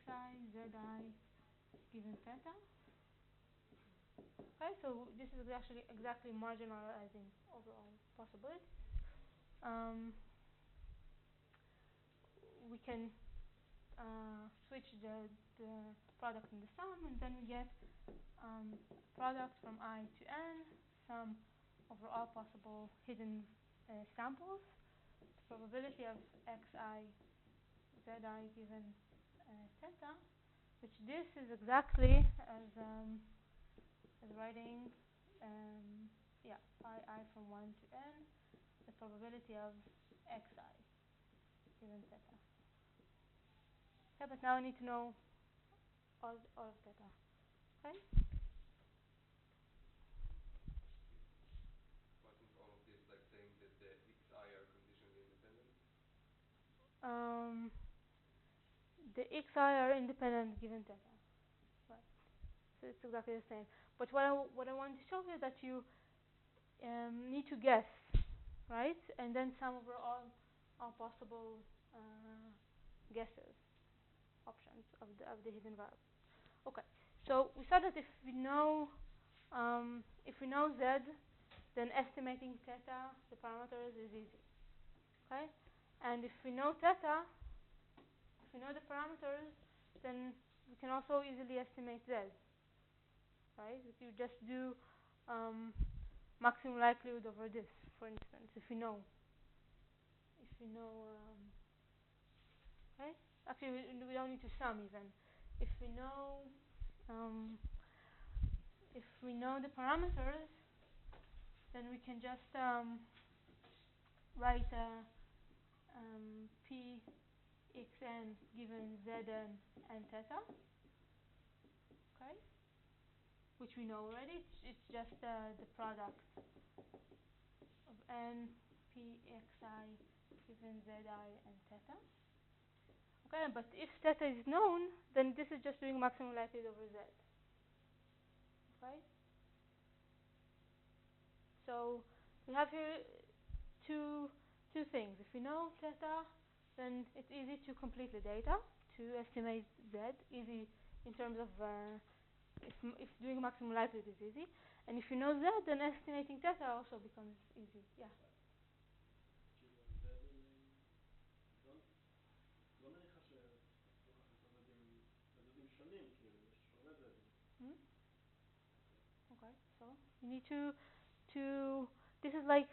xi, zi, given theta. Okay, so this is actually exactly marginalizing over all possibilities. We can switch the product and the sum, and then we get product from I to n, sum over all possible hidden samples, the probability of xi, zi given theta, which this is exactly as writing pi I from 1 to n, the probability of xi given theta. Okay, but now I need to know all of theta. Okay? Wasn't all of this like saying that the xi are conditionally independent? The xi are independent given theta. Right. So it's exactly the same. But what I want to show you is that you need to guess, right? And then sum over all possible guesses, options of the hidden variable. Okay. So we saw that if we know z, then estimating theta, the parameters, is easy. Okay? And if we know theta, if we know the parameters, then we can also easily estimate z. Right? If you just do maximum likelihood over this, for instance, if we know we know, okay? Actually, we don't need to sum even. If we know, the parameters, then we can just write p xn given zn and theta, okay? Which we know already. It's just the product of n p xi given zi and theta. Okay, but if theta is known, then this is just doing maximum likelihood over z. Okay? So we have here two things. If we know theta, then it's easy to complete the data, to estimate z, easy in terms of if doing maximum likelihood is easy. And if you know z, then estimating theta also becomes easy. Yeah. לא מניחה שצריך להכניס מדדים שונים, כאילו, יש שונה זדים. Okay, so you need to this is like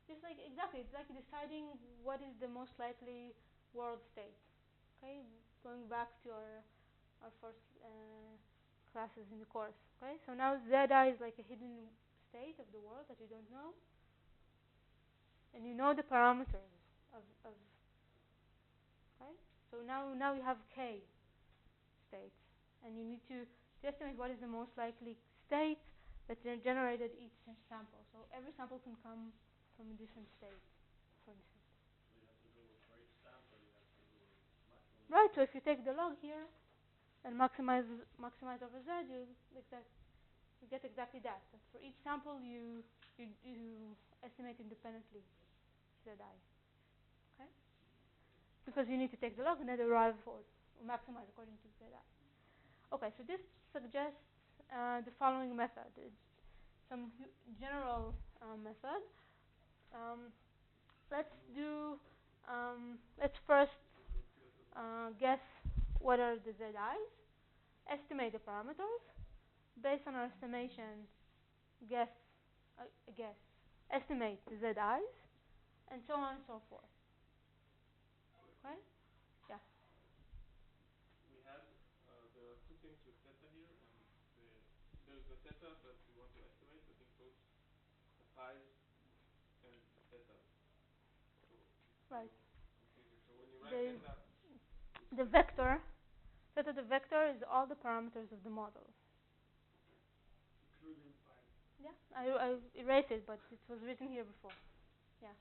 just like exactly, it's like deciding what is the most likely world state. Okay, going back to our first classes in the course. Okay, so now Zi is like a hidden state of the world that you don't know, and you know the parameters of okay. So now you have k states, and you need to estimate what is the most likely state that generated each sample. So every sample can come from a different state, for instance. So you have to do, for each sample, you have to do maximum. Right. So if you take the log here and maximize over z, you get exactly that. So for each sample, you estimate independently zi. Okay. Because you need to take the log and then derive or maximize according to zi. Okay. So this suggests the following method. It's some general method. Let's first guess what are the zi's, estimate the parameters, based on our estimation, estimate the zi's, and so on and so forth. Okay? Yeah. We had there are two things with theta here, and there's the theta that we want to estimate that includes the pi's and the theta. So Right. confusing. So when you write the vector, theta the vector is all the parameters of the model. Including pi. Yeah, I erased it, but it was written here before. Yeah.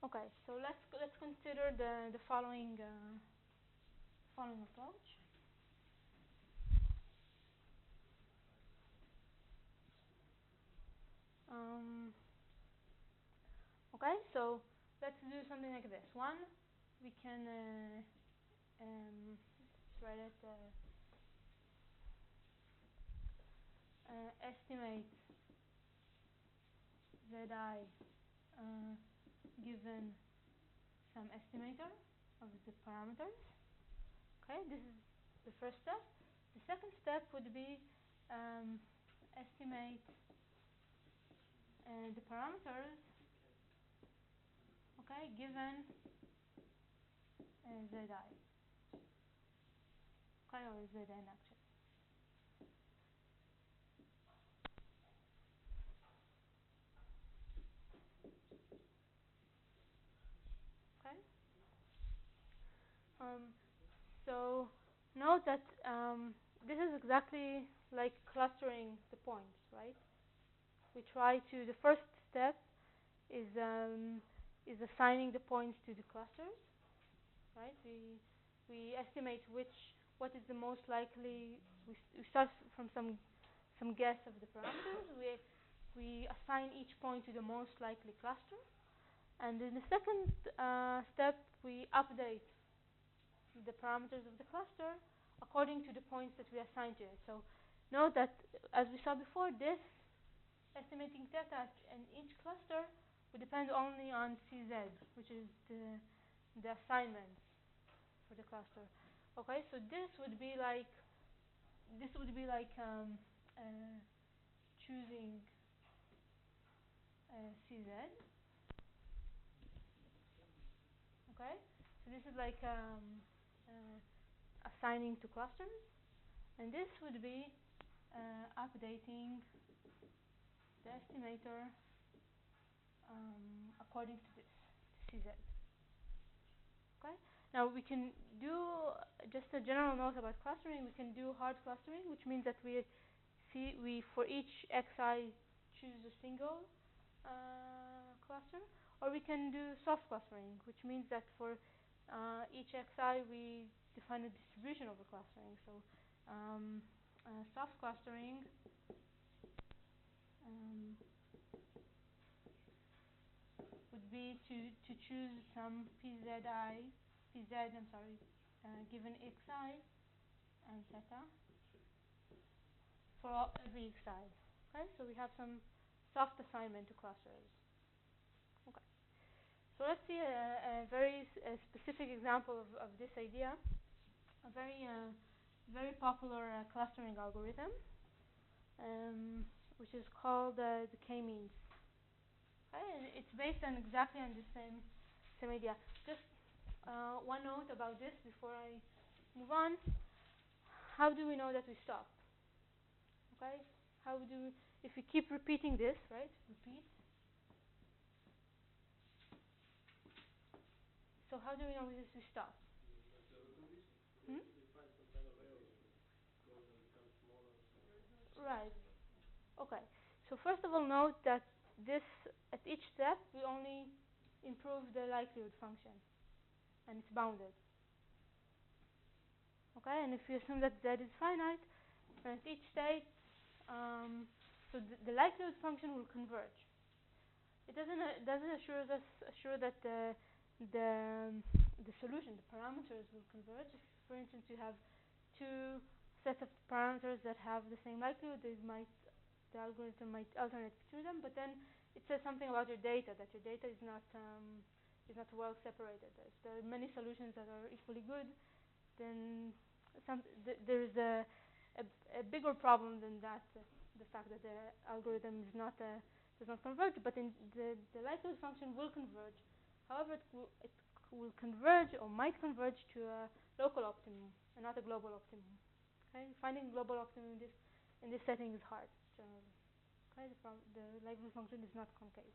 Okay, so let's consider the following approach. Okay, so let's do something like this. One, we can write it estimate zi given some estimator of the parameters. Okay, this is the first step. The second step would be estimate the parameters, okay, given zi, okay, or zn actually. Okay. So note that this is exactly like clustering the points, right? We try to. The first step is assigning the points to the clusters, right? We estimate what is the most likely. We start from some guess of the parameters. We assign each point to the most likely cluster, and in the second step we update the parameters of the cluster according to the points that we assign to it. So note that, as we saw before, this estimating theta in each cluster would depend only on Cz, which is the assignment for the cluster. Okay, so this would be like choosing CZ. Okay, so this is like assigning to clusters, and this would be updating the estimator according to this, to CZ. Okay. Now we can do just a general note about clustering. We can do hard clustering, which means that we for each xi choose a single cluster, or we can do soft clustering, which means that for each xi we define a distribution over clustering. So soft clustering would be to choose some given xi and theta for every xi. Okay, so we have some soft assignment to clusters. Okay, so let's see a very specific example of this idea. A very popular clustering algorithm, which is called the k-means. Okay, and it's based on exactly on the same idea. Just one note about this before I move on. How do we know that we stop? Okay, if we keep repeating this, right? Repeat. So how do we know this we stop? You find some kind of error that goes and becomes smaller. Right. Okay. So first of all, note that this at each step we only improve the likelihood function, and it's bounded. Okay, and if you assume that z is finite, then at each state, so the likelihood function will converge. It doesn't assure that the solution, the parameters, will converge. If, for instance, you have two sets of parameters that have the same likelihood, the algorithm might alternate between them. But then it says something about your data, that your data is not well separated. If there are many solutions that are equally good, then there is a bigger problem than that. The fact that the algorithm does not converge, but in the likelihood function will converge. However, it will converge or might converge to a local optimum and not a global optimum. Okay, finding global optimum in this setting is hard generally. Okay, the likelihood function is not concave.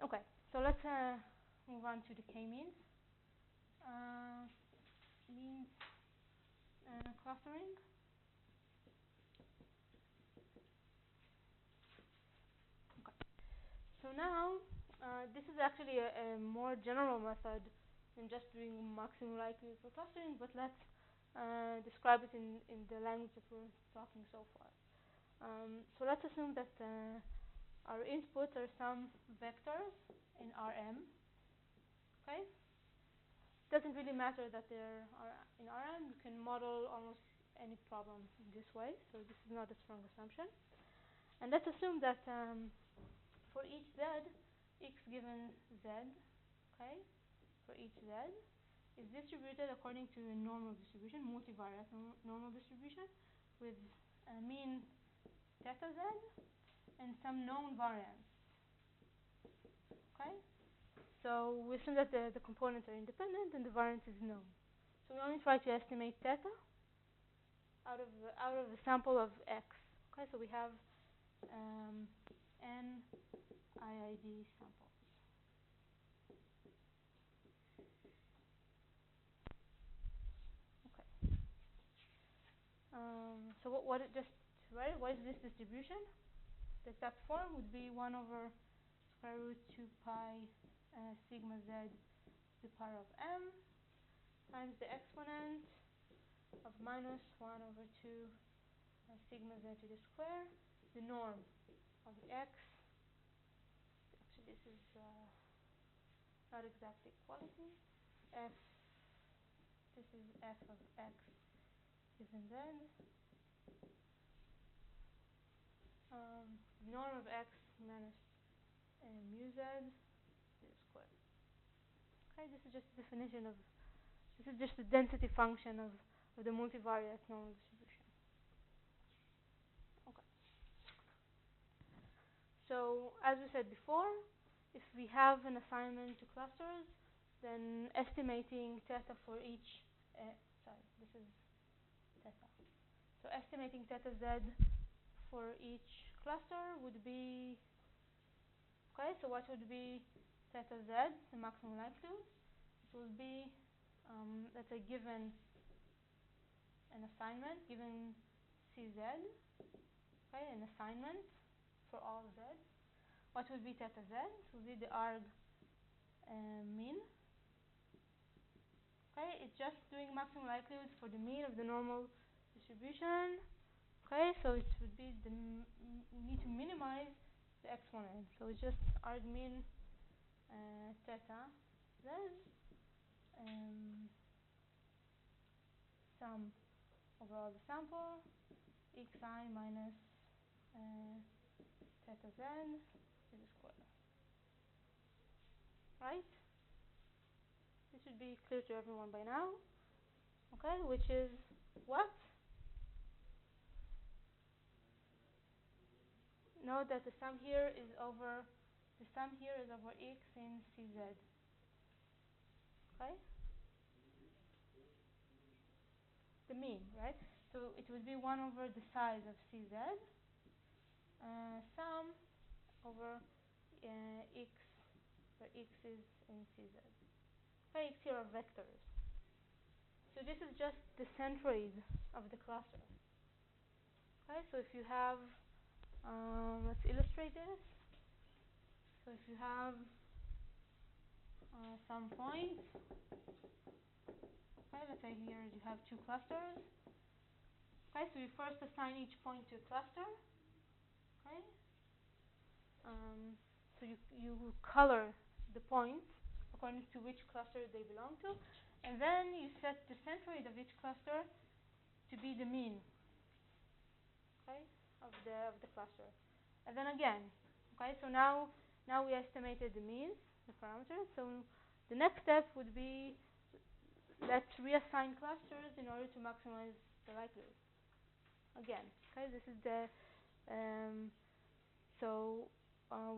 Okay, so let's move on to the k-means. Means clustering. So now, this is actually a more general method than just doing maximum likelihood for clustering, but let's describe it in the language that we're talking so far. So let's assume that our inputs are some vectors in Rm. Okay? It doesn't really matter that they are in Rm. You can model almost any problem in this way, so this is not a strong assumption. And let's assume that for each z, x given z, okay, for each z, is distributed according to a normal distribution, multivariate normal distribution, with a mean theta z and some known variance. Okay, so we assume that the components are independent and the variance is known. So we only try to estimate theta out of the sample of x. Okay, so we have n IID samples. Okay. So what it just right? What is this distribution? The exact form would be 1 over square root 2 pi sigma z to the power of m times the exponent of minus 1 over 2 sigma z to the square, the norm of x. Actually, this is not exact equality. This is f of x given z. Norm of x minus mu z to the square. Okay, this is just a definition of. This is just the density function of the multivariate normal distribution. Okay. So So as we said before, if we have an assignment to clusters, then estimating theta for each, this is theta. So estimating theta z for each cluster would be, okay, so what would be theta z, the maximum likelihood? It will be, let's say, given an assignment, given Cz, okay, an assignment for all z. What would be theta z? It will be the arg mean. Okay, it's just doing maximum likelihood for the mean of the normal distribution. Okay, so it would be we need to minimize the exponent. So it's just arg mean theta z sum over all the sample xi minus theta z to the square. Right? This should be clear to everyone by now. Okay, which is what? Note that the sum here is over x in Cz. Okay? The mean, right? So it would be 1 over the size of Cz sum over x, where x is in Cz. Okay, x here are vectors. So this is just the centroid of the cluster. Okay, so if you have, let's illustrate this. So if you have some points, okay, let's say here you have 2 clusters. Okay, so you first assign each point to a cluster. Okay, so you color the points according to which cluster they belong to, and then you set the centroid of each cluster to be the mean, okay, of the cluster. And then again, okay, so now we estimated the means, the parameters. So the next step would be, let's reassign clusters in order to maximize the likelihood. Again, okay, this is the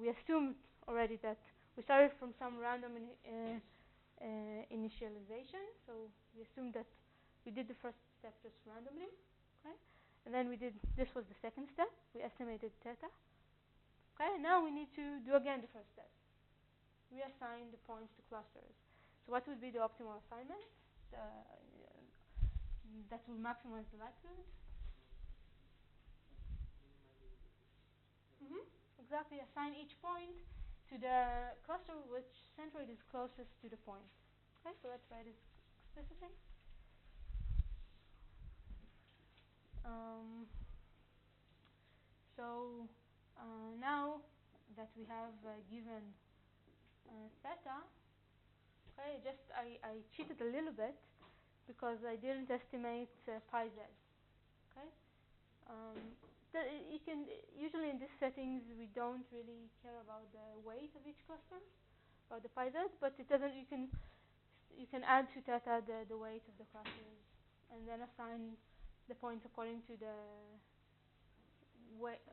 we assumed already that we started from some random initialization. So we assumed that we did the first step just randomly, okay, and then this was the second step. We estimated theta. Okay, and now we need to do again the first step. Reassign the points to clusters. So what would be the optimal assignment that will maximize the likelihood? Exactly, assign each point to the cluster which centroid is closest to the point. Okay, so let's write it explicitly. So now that we have given theta, okay, I cheated a little bit because I didn't estimate pi z. Okay, you can usually in these settings we don't really care about the weight of each cluster, about the pi z, but it doesn't. You can add to theta the weight of the clusters, and then assign the points according to the weight.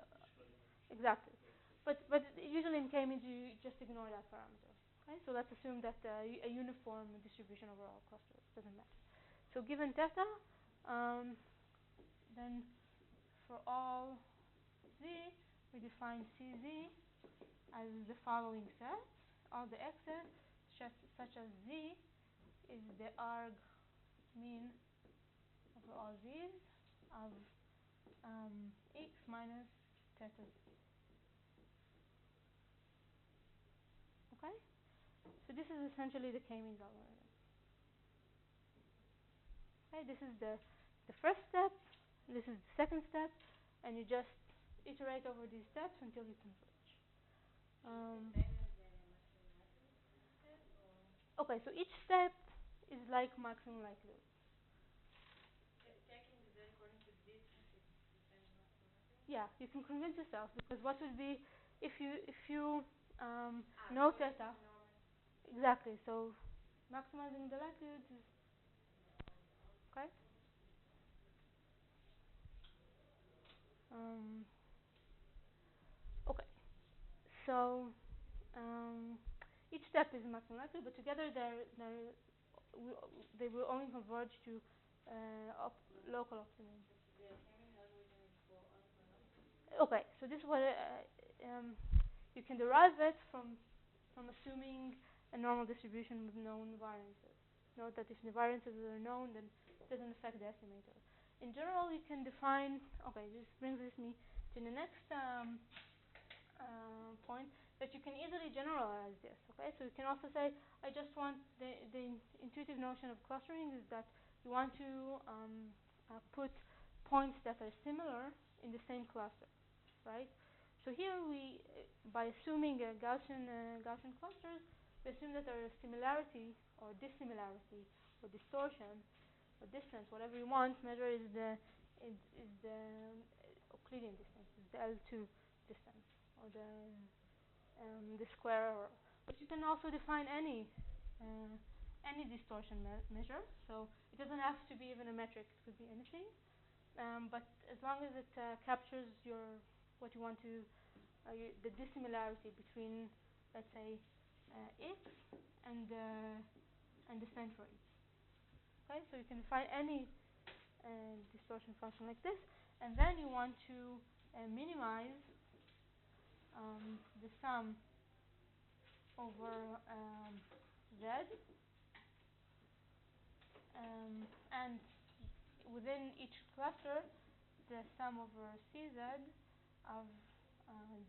Exactly. But usually in K-means you just ignore that parameter. Okay, so let's assume that a uniform distribution over all clusters doesn't matter. So given theta, then for all z, we define Cz as the following sets. All the x's, such as z, is the arg mean over all z's of x minus theta z. Okay? So this is essentially the K-means algorithm. Okay, this is the first step, this is the second step, and you just iterate over these steps until you converge. Okay, so each step is like maximum likelihood. Taking the z according to this step is the same as maximum likelihood? Yeah, you can convince yourself, because what would be if you know theta. Exactly, so maximizing the likelihood is okay. Okay. So each step is maximum likely, but together they will only converge to local optimum. The Hamming algorithm is for all the parameters? Okay, so this is what you can derive it from assuming a normal distribution with known variances. Note that if the variances are known, then it doesn't affect the estimator. In general, you can define. Okay, this brings me to the next point, that you can easily generalize this. Okay, so you can also say, I just want the intuitive notion of clustering is that you want to put points that are similar in the same cluster, right? So here we, by assuming Gaussian clusters, we assume that there is similarity or dissimilarity or distortion or distance, whatever you want. Measure is the Euclidean distance, is the L2 distance or the square. But you can also define any distortion measure. So it doesn't have to be even a metric; it could be anything. But as long as it captures what you want to, the dissimilarity between, let's say, x and the centroid. Okay, so you can define any distortion function like this, and then you want to minimize the sum over z, and within each cluster the sum over cz of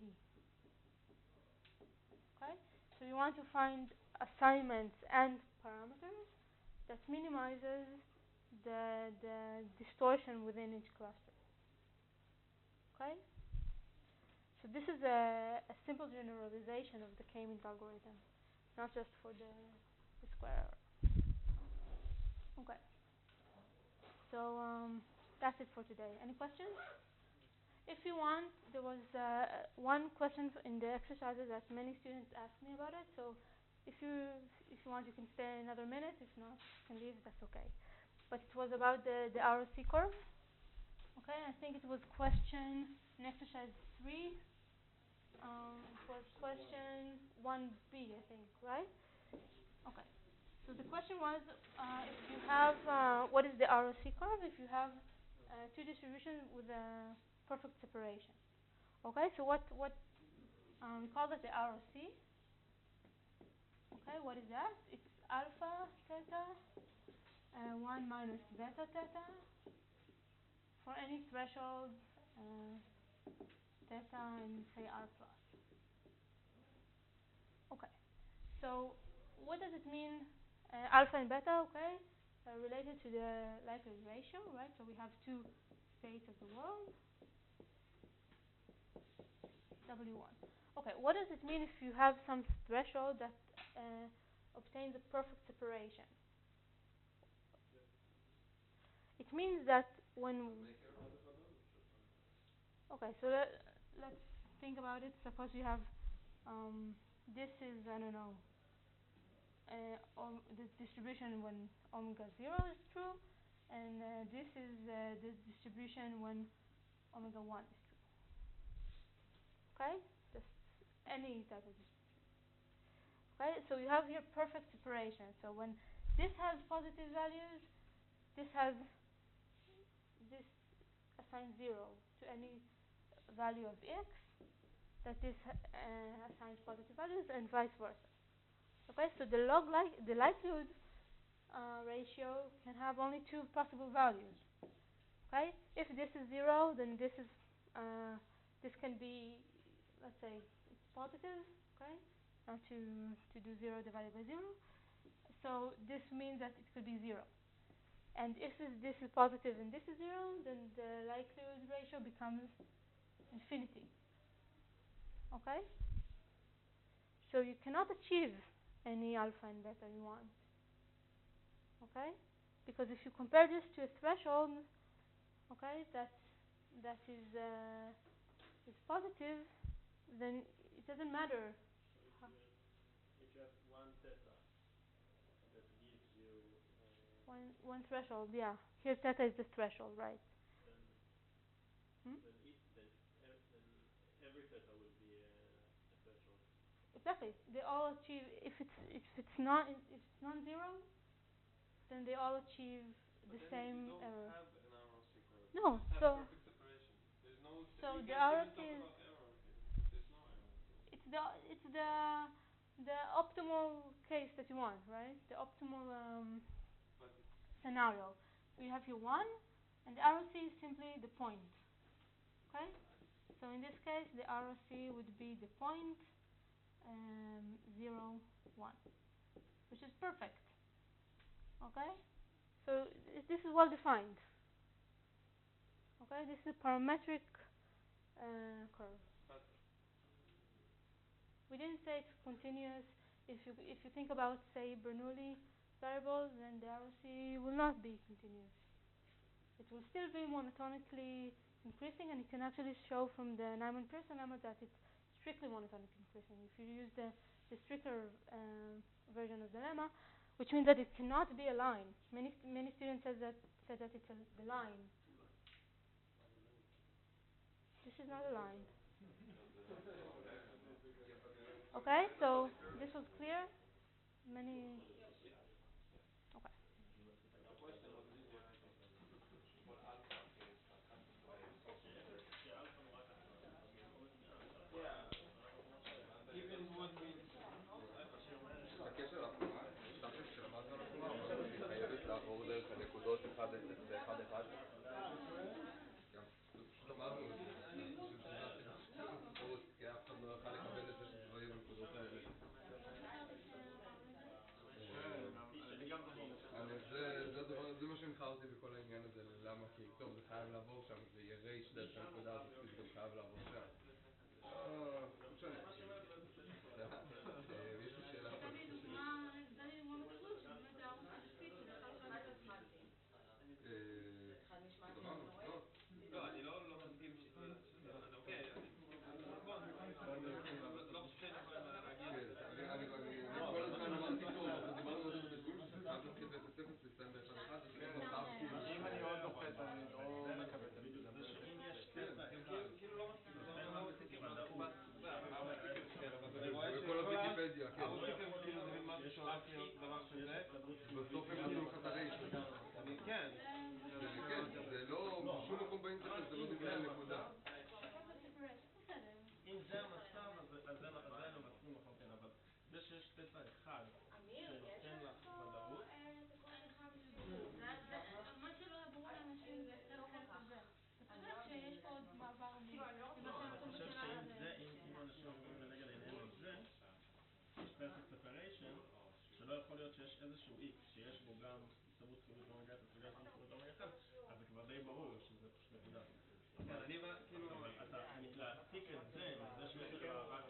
d. Okay, so you want to find assignments and parameters that minimizes the distortion within each cluster. Okay, so this is a simple generalization of the K-means algorithm, not just for the square error. Okay, so that's it for today. Any questions? If you want, there was one question in the exercises that many students asked me about it. So if you want, you can stay another minute. If not, you can leave. That's okay. But it was about the ROC curve. Okay, I think it was question in exercise 3. It was question 1b, I think, right? Okay. So the question was, if you have, what is the ROC curve if you have two distributions with a perfect separation? Okay, so what we call that the ROC. Okay, what is that? It's alpha theta 1 minus beta theta for any threshold theta and say r plus. Okay, so what does it mean? Alpha and beta, okay, related to the likelihood ratio, right? So we have two states of the world, W1. Okay, what does it mean if you have some threshold that obtains a perfect separation? It means that when... Okay, so let's think about it. Suppose you have, this is, I don't know, the distribution when omega 0 is true, and this is the distribution when omega 1 is true. Okay, just any type of distribution. Okay, so you have here perfect separation. So when this has positive values, this assigns 0 to any value of x, that this assigns positive values, and vice versa. Okay, so the likelihood ratio can have only two possible values. Okay, if this is 0, then this can be, let's say, it's positive. Okay, now to do 0 divided by 0. So this means that it could be 0. And if this is positive and this is 0, then the likelihood ratio becomes infinity. Okay, so you cannot achieve any alpha and beta you want. Okay, because if you compare this to a threshold, okay, that is positive, then it doesn't matter. So if you have one theta that gives you one threshold, yeah. Here theta is the threshold, right? Then every theta will be a threshold. exactly. They all achieve, if it's non-zero, then they all achieve the But then same you don't error. have an ROC curve. No, You just have so perfect separation. There's no. so You the can't even ROC talk is about error here because there's no error. it's the optimal case that you want, right? The optimal But scenario. So you have here 1, and the ROC is simply the point. Okay? So in this case, the ROC would be the point 0, 1, which is perfect. Okay? So this is well defined. Okay? This is a parametric curve. but We didn't say it's continuous. If you think about, say, Bernoulli variables, then the ROC will not be continuous. It will still be monotonically increasing, and you can actually show from the Neyman-Pearson lemma that it's strictly monotonically increasing. If you use the stricter version of the lemma, which means that it cannot be a line. Many students said that it's the line. This is not a line. Okay, so this was clear. Many. Okay. the question was easier, I think. כל אלפא שיש לך כאן שאלפא נורא קטן, אז משמעות שאלפא Yeah. אבל Even what we. בקשר לעקומה, אתה חושב שלמדנו על עקומה, אבל היא חייבת לעבור דרך הנקודות 1, 0 ו-1, 1? גם, פשוט אמרנו את זה, אני חושב שזה הסיפור, כי אף אחד לא יוכל לקבל את זה שזה לא יהיה בנקודות האלה. זה מה שהנחה אותי בכל העניין הזה, למה? כי טוב, זה חייב לעבור שם, זה יהיה רייש דרך הנקודה הזאת, כי זה גם חייב לעבור שם. לא משנה. יש לי שאלה. לא, אני לא מסכים אוקיי, לא חושב שאני יכול להגיע. אני כל הזמן אמרתי טוב, אבל דיברנו על זה בזמן שזה חייב להתחיל ב-0-0 לסיים ב-1-1, זה לא חייב כאילו. אם אני עוד לוחץ, אני לא מקבל את זה. אם יש קטע, כאילו לא מסכים, לא מסכים, בכל הוויקיפדיה, כן. הוויקיפדיה כאילו זה מין משהו שהולך להיות דבר כזה. בסוף הם נתנו לך את הרייש. כן. זה לא, בשום מקום באינטרנט זה לא דיבר על נקודה. אם זה המצב, אז זה אני מסכים לחלוטין, אבל זה שיש קטע אחד שנותן לך ודאות. מה שלא היה ברור לאנשים זה החלק הזה. אתה צודק שיש פה עוד מעבר אני חושב שאם אנשים אומרים לנגד עיניהם על זה, יש perfect separation, שלא יכול להיות שיש איזשהו x שיש בו גם הסתברות חיובית אומגה 0 וגם הסתברות אומגה 1, אז זה כבר די ברור שזה פשוט נקודה. אבל אתה להעתיק את זה, זה שיש לך רק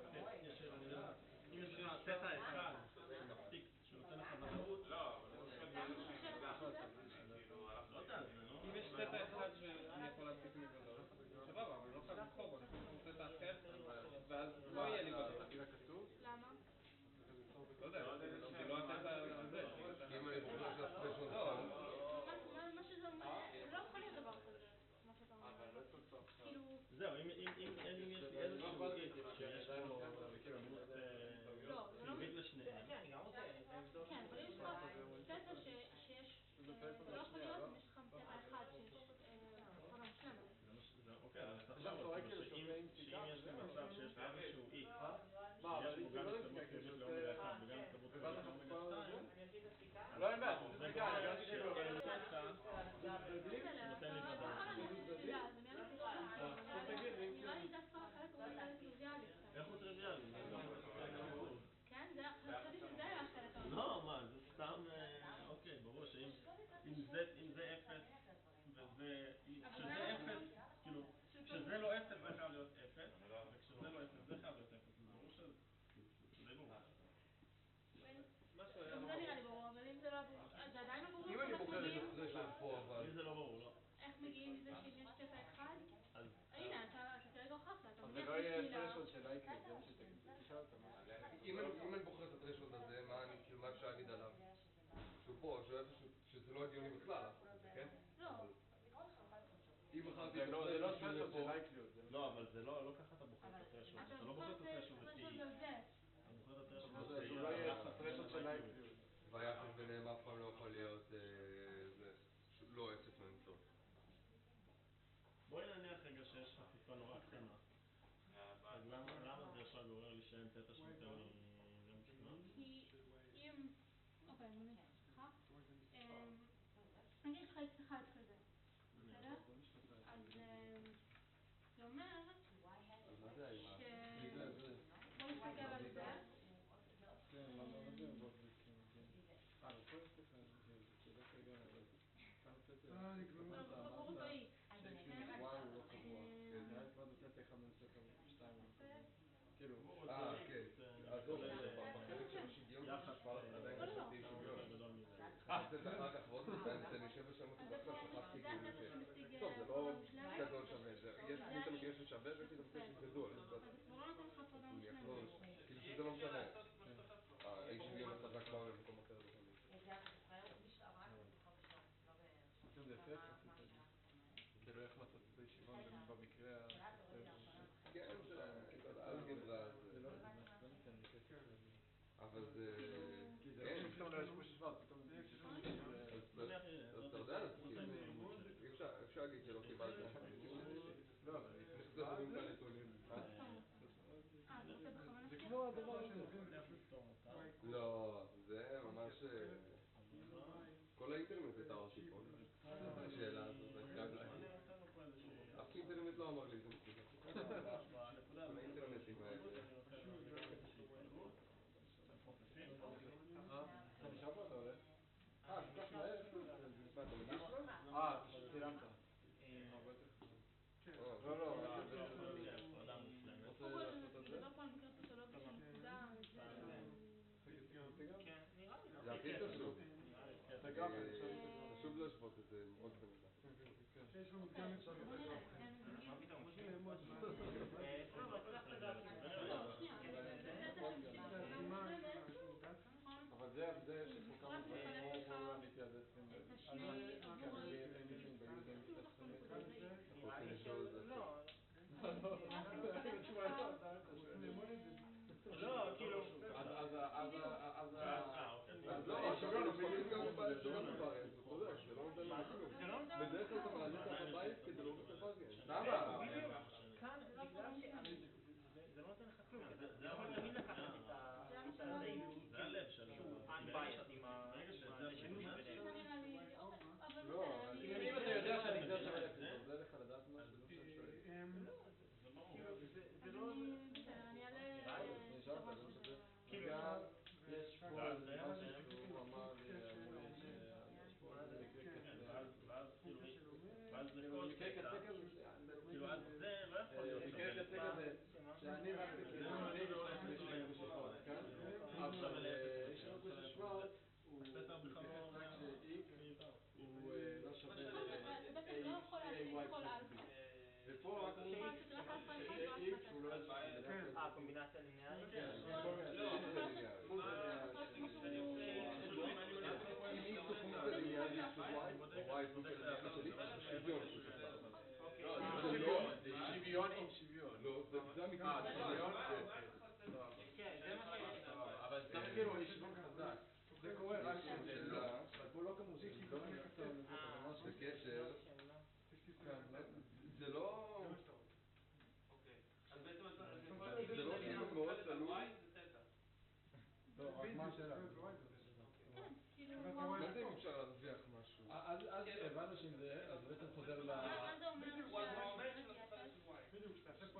אם יש לך תטא אחד שמפסיק, שנותן לך ודאות, לא, אבל הוא חושב באיזושהי נקודה. לא יודע, זה לא... אם יש תטא אחד שאני יכול להסיק מוודאות, סבבה, אבל לא חייב לבחור בו, אני יכול לבחור תטא אחר, ואז לא יהיה לי ודאות. למה? לא יודע, כי לא התטא הזה. אם אני בוחר של הספיישון. מה שזה אומר, לא יכול להיות דבר כזה, מה שאתה אומר. כאילו... זהו, אם יש לי איזשהו x שיש בו הסתברות חיובית לשניהם. כן, אבל יש לך תטא שיש... זה לא יכול להיות אם יש לך תטא אחד שיש הפרדה מושלמת. אוקיי, אז תחשוב, שאם יש לי מצב שיש לי איזשהו x שיש בו גם הסתברות חיובית לאומגה 1 וגם הסתברות חיובית לאומגה 2, לא אמת, זה גורם שאין תטא שנותן לי ודאות. נראה לי דווקא החלק הוא טריוויאלי קצת. איך הוא טריוויאלי? כן, חשבתי שזה היה החלק הזה. לא, מה, זה סתם, אוקיי, ברור שאם זה 0 וזה, כשזה 0, כאילו, כשזה לא 0 זה חייב להיות 0, וכשזה לא 0 זה חייב להיות 0, זה ברור שזה די ברור. זה נראה לי ברור, אבל אם זה לא ברור, זה עדיין לא ברור. אם אני בוחר את הספיישון פה, אבל... אם זה לא ברור, לא. איך מגיעים מזה שאם יש תטא אחד? הנה, אתה כרגע הוכחת, אתה מניח זה לא יהיה בשבילה. threshold של IQ, זה מה שתשאל אותם. אם אני בוחר את הטרשולד הזה, מה אפשר להגיד עליו? שהוא פה, שזה לא הגיוני בכלל לעשות את זה, כן? לא. אם בחרתי את זה לא הטרשולד threshold פה... של IQ. לא, אבל זה לא ככה אתה בוחר את הטרשולד. אתה לא בוחר את הטרשולד לפי... זה. אתה בוחר שלא יהיה את הפרשות של האקטיביות. והיחס ביניהם אף פעם לא יכול להיות לא אפס מאינסוף. בואי נניח רגע שיש חפיפה נורא קטנה. אז למה זה ישר גורר לי שאין תטא שנותן לי זה משתנה? כי אם... אוקיי, נניח, סליחה. נגיד לך x1 כזה, בסדר? אז זה אומר מה זה היה? בוא נסתכל על זה. כן, מה זה עבוד וכן, כן. לכל הספר, זה לא כרגע, אבל קוראים לו x. ש-y הוא לא קבוע. זה היה כבר נותן 1 מנסה 2. כאילו, כן. אז בחלק של השוויון עדיין חשבתי שוויון. זה אחר כך ועוד זה נשב ושם אותו דווקא שכחתי טוב, זה לא גדול שווה, יש לי את המקרה של שווה ויש לי את המקרה של גדול. אז זה כבר לא נותן לך הפרדה מושלמת. כאילו שזה לא משנה. האי שוויון החזק בא במקום אחר. זה יפה, כאילו איך מצאת את הישיבה במקרה כן, זה אלגברה. זה לא ניתן לי כסף. אבל זה... כי זה לא פתאום לא יש פה שווה, פתאום זה אז אתה יודע, אפשר להגיד שלא קיבלת. לא, אבל זה דברים כאלה נתונים. זה כמו הדבר הזה. לא, זה ממש... כל האינטרנט הייתה ארכיפון. השאלה הזאת. אף אינטרנט לא אמר לי זה מספיק. כל האינטרנטים האלה. אתה נשאר פה אתה עולה? כל כך מהר? מה, אתה מגיש לו? פשוט צילמת. לא, לא, רוצה לעשות את זה? מדבר פה על מקרה פתולוגי של נקודה, כן, נראה לי לא. זה הכי חשוב. אתה גם, חשוב להשוות את זה עוד במידה. יש לו מדגם אפשר לדעת. מה פתאום? אבל זה על זה שכל כמה דברים כמו להתייעדסים לא, כאילו... אז לא, השוויון הוא פשוט גם בבית, שוויון בבית, אתה יודע, זה לא נותן לך כלום. בדרך כלל אתה מעלה את הבית כדי לא רוצה בית. למה? כאן זה בגלל זה לא נותן לך כלום, זה יכול תמיד לקחת את הזהות. זה הלב שלו. unbiased עם זה שינוי ביניהם. לא, אם אתה יודע שהנגזר שווה לפי זה לך לדעת מה שזה לא שם זה לא... אני אעלה... גם יש פה משהו שהוא אמר לי שיש פה איזה ואז לכל קטע, כאילו אז זה לא יכול להיות מקרה קצה כזה שאני רק אני אבל יש לנו כזה שבט הוא מתייחס רק ש-X הוא לא שווה ל-AY ופה רק ש-X הוא לא שווה קומבינציה ליניארית? שוויון עם שוויון. לא, זה המקרה. אבל סתם כאילו יש שוויון חזק. זה קורה רק שזה לא. אבל פה לא כמו זה בקשר. זה לא... זה לא כאילו מאוד תלוי. לא, רק מה השאלה? לא יודע אם אפשר להרוויח משהו. אז הבנו שאם זה, אז בעצם חוזר ל...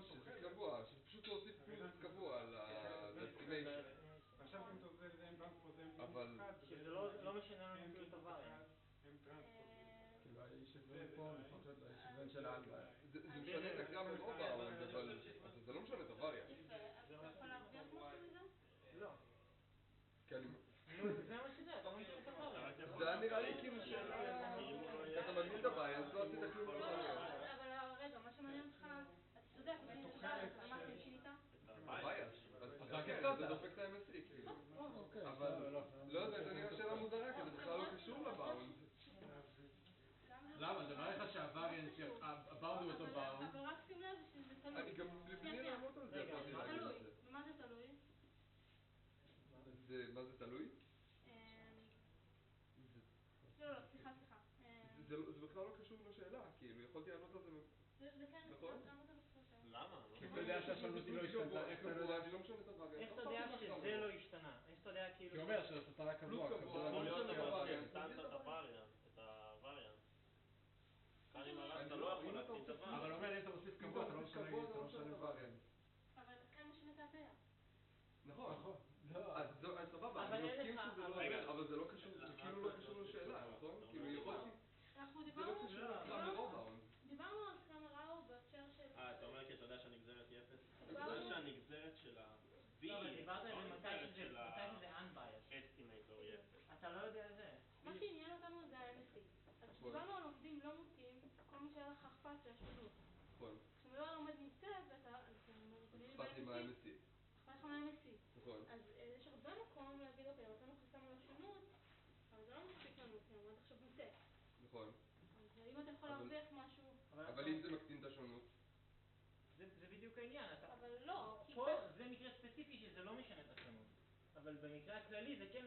שזה קבוע, שפשוט להוסיף פלוס קבוע ל-estimation. אבל... שזה לא משנה לנו כאילו את הווריאנט. כאילו הישבן פה, לפחות הישבן של האלבה. זה משנה את הקרב עם אוברהאונד, אבל זה לא משנה את הווריאנט. אתה יכול להרוויח משהו מזה? לא. כי אני... זה מה שזה, אתה לא משנה את הווריאנט. זה היה נראה לי כאילו אתה מגדיל את הווריאנט, לא עשית כלום בווריאנט. אבל רגע, מה שמעניין אותך, אתה צודק, מה כן שינית? הווריאנט. אז זה דופק את ה-MSE כאילו. אבל לא יודע, זה נראה שאלה מוזרה, כי זה בכלל לא קשור לבאונד. למה? זה מראה לך שהווריאנט, הבאונד הוא אותו באונד. אבל רק שים לב שזה תלוי. אני גם בלי לעמוד על זה. תלוי. במה זה תלוי? זה, מה זה תלוי? לא, סליחה. זה בכלל לא קשור לשאלה, כאילו, יכולתי לענות על זה, זה כן, נכון? למה אתה לא חושב? למה? כי אתה יודע שהשונות היא לא השתנתה, איך אתה יודע? אני לא משנה את הווריאנט. איך אתה יודע שזה לא השתנה? איך אתה יודע כאילו... כי אומר שזה רק קבוע, פלוס קבוע, יכול להיות משנה את אבל הווריאנט. שהקטנת את הווריאנט. כאן עם הרב אתה לא יכול להקטין את הווריאנט. אבל אומר, אם אתה מוסיף קבוע, אתה לא משנה וריאנט. אבל אתה כן משנה את ההטיה. נכון. אז סבבה, אבל אני אין מסכים לך- שזה לא... רגע. אבל זה לא קשור, זה כאילו לא קשור לשאלה, נכון? כאילו יכולתי... אנחנו זה לא קשור דיברנו על סקאמר ראו בהקשר של... אתה אומר כי אתה יודע שהנגזרת היא אפס? אתה דיברנו- יודע שהנגזרת של ה-B לא, אבל דיברת על זה מתי הנגזרת שזה של unbiased. ה-estimator היא אפס. אתה לא יודע זה. מה שעניין אותנו זה ה-MSC. אז כשדיברנו על עובדים לא מוטים, כל מה שהיה לך אכפת זה השונות. נכון. כשמדבר על עומד מוטה, ואתה... אכפת לי מה ה-MSC. אכפת לך מה-MSC. נכון. אז יש הרבה מקום להגיד, אוקיי, נתנו חסם על השונות, אבל זה לא מספיק לנו, כי עומד עכשיו מוטה. נכון. אז אם אתה יכול להרוויח משהו... אבל אם זה מקטין את השונות? זה בדיוק העניין. אבל לא, כי... פה זה מקרה ספציפי שזה לא משנה את השונות. אבל במקרה הכללי זה כן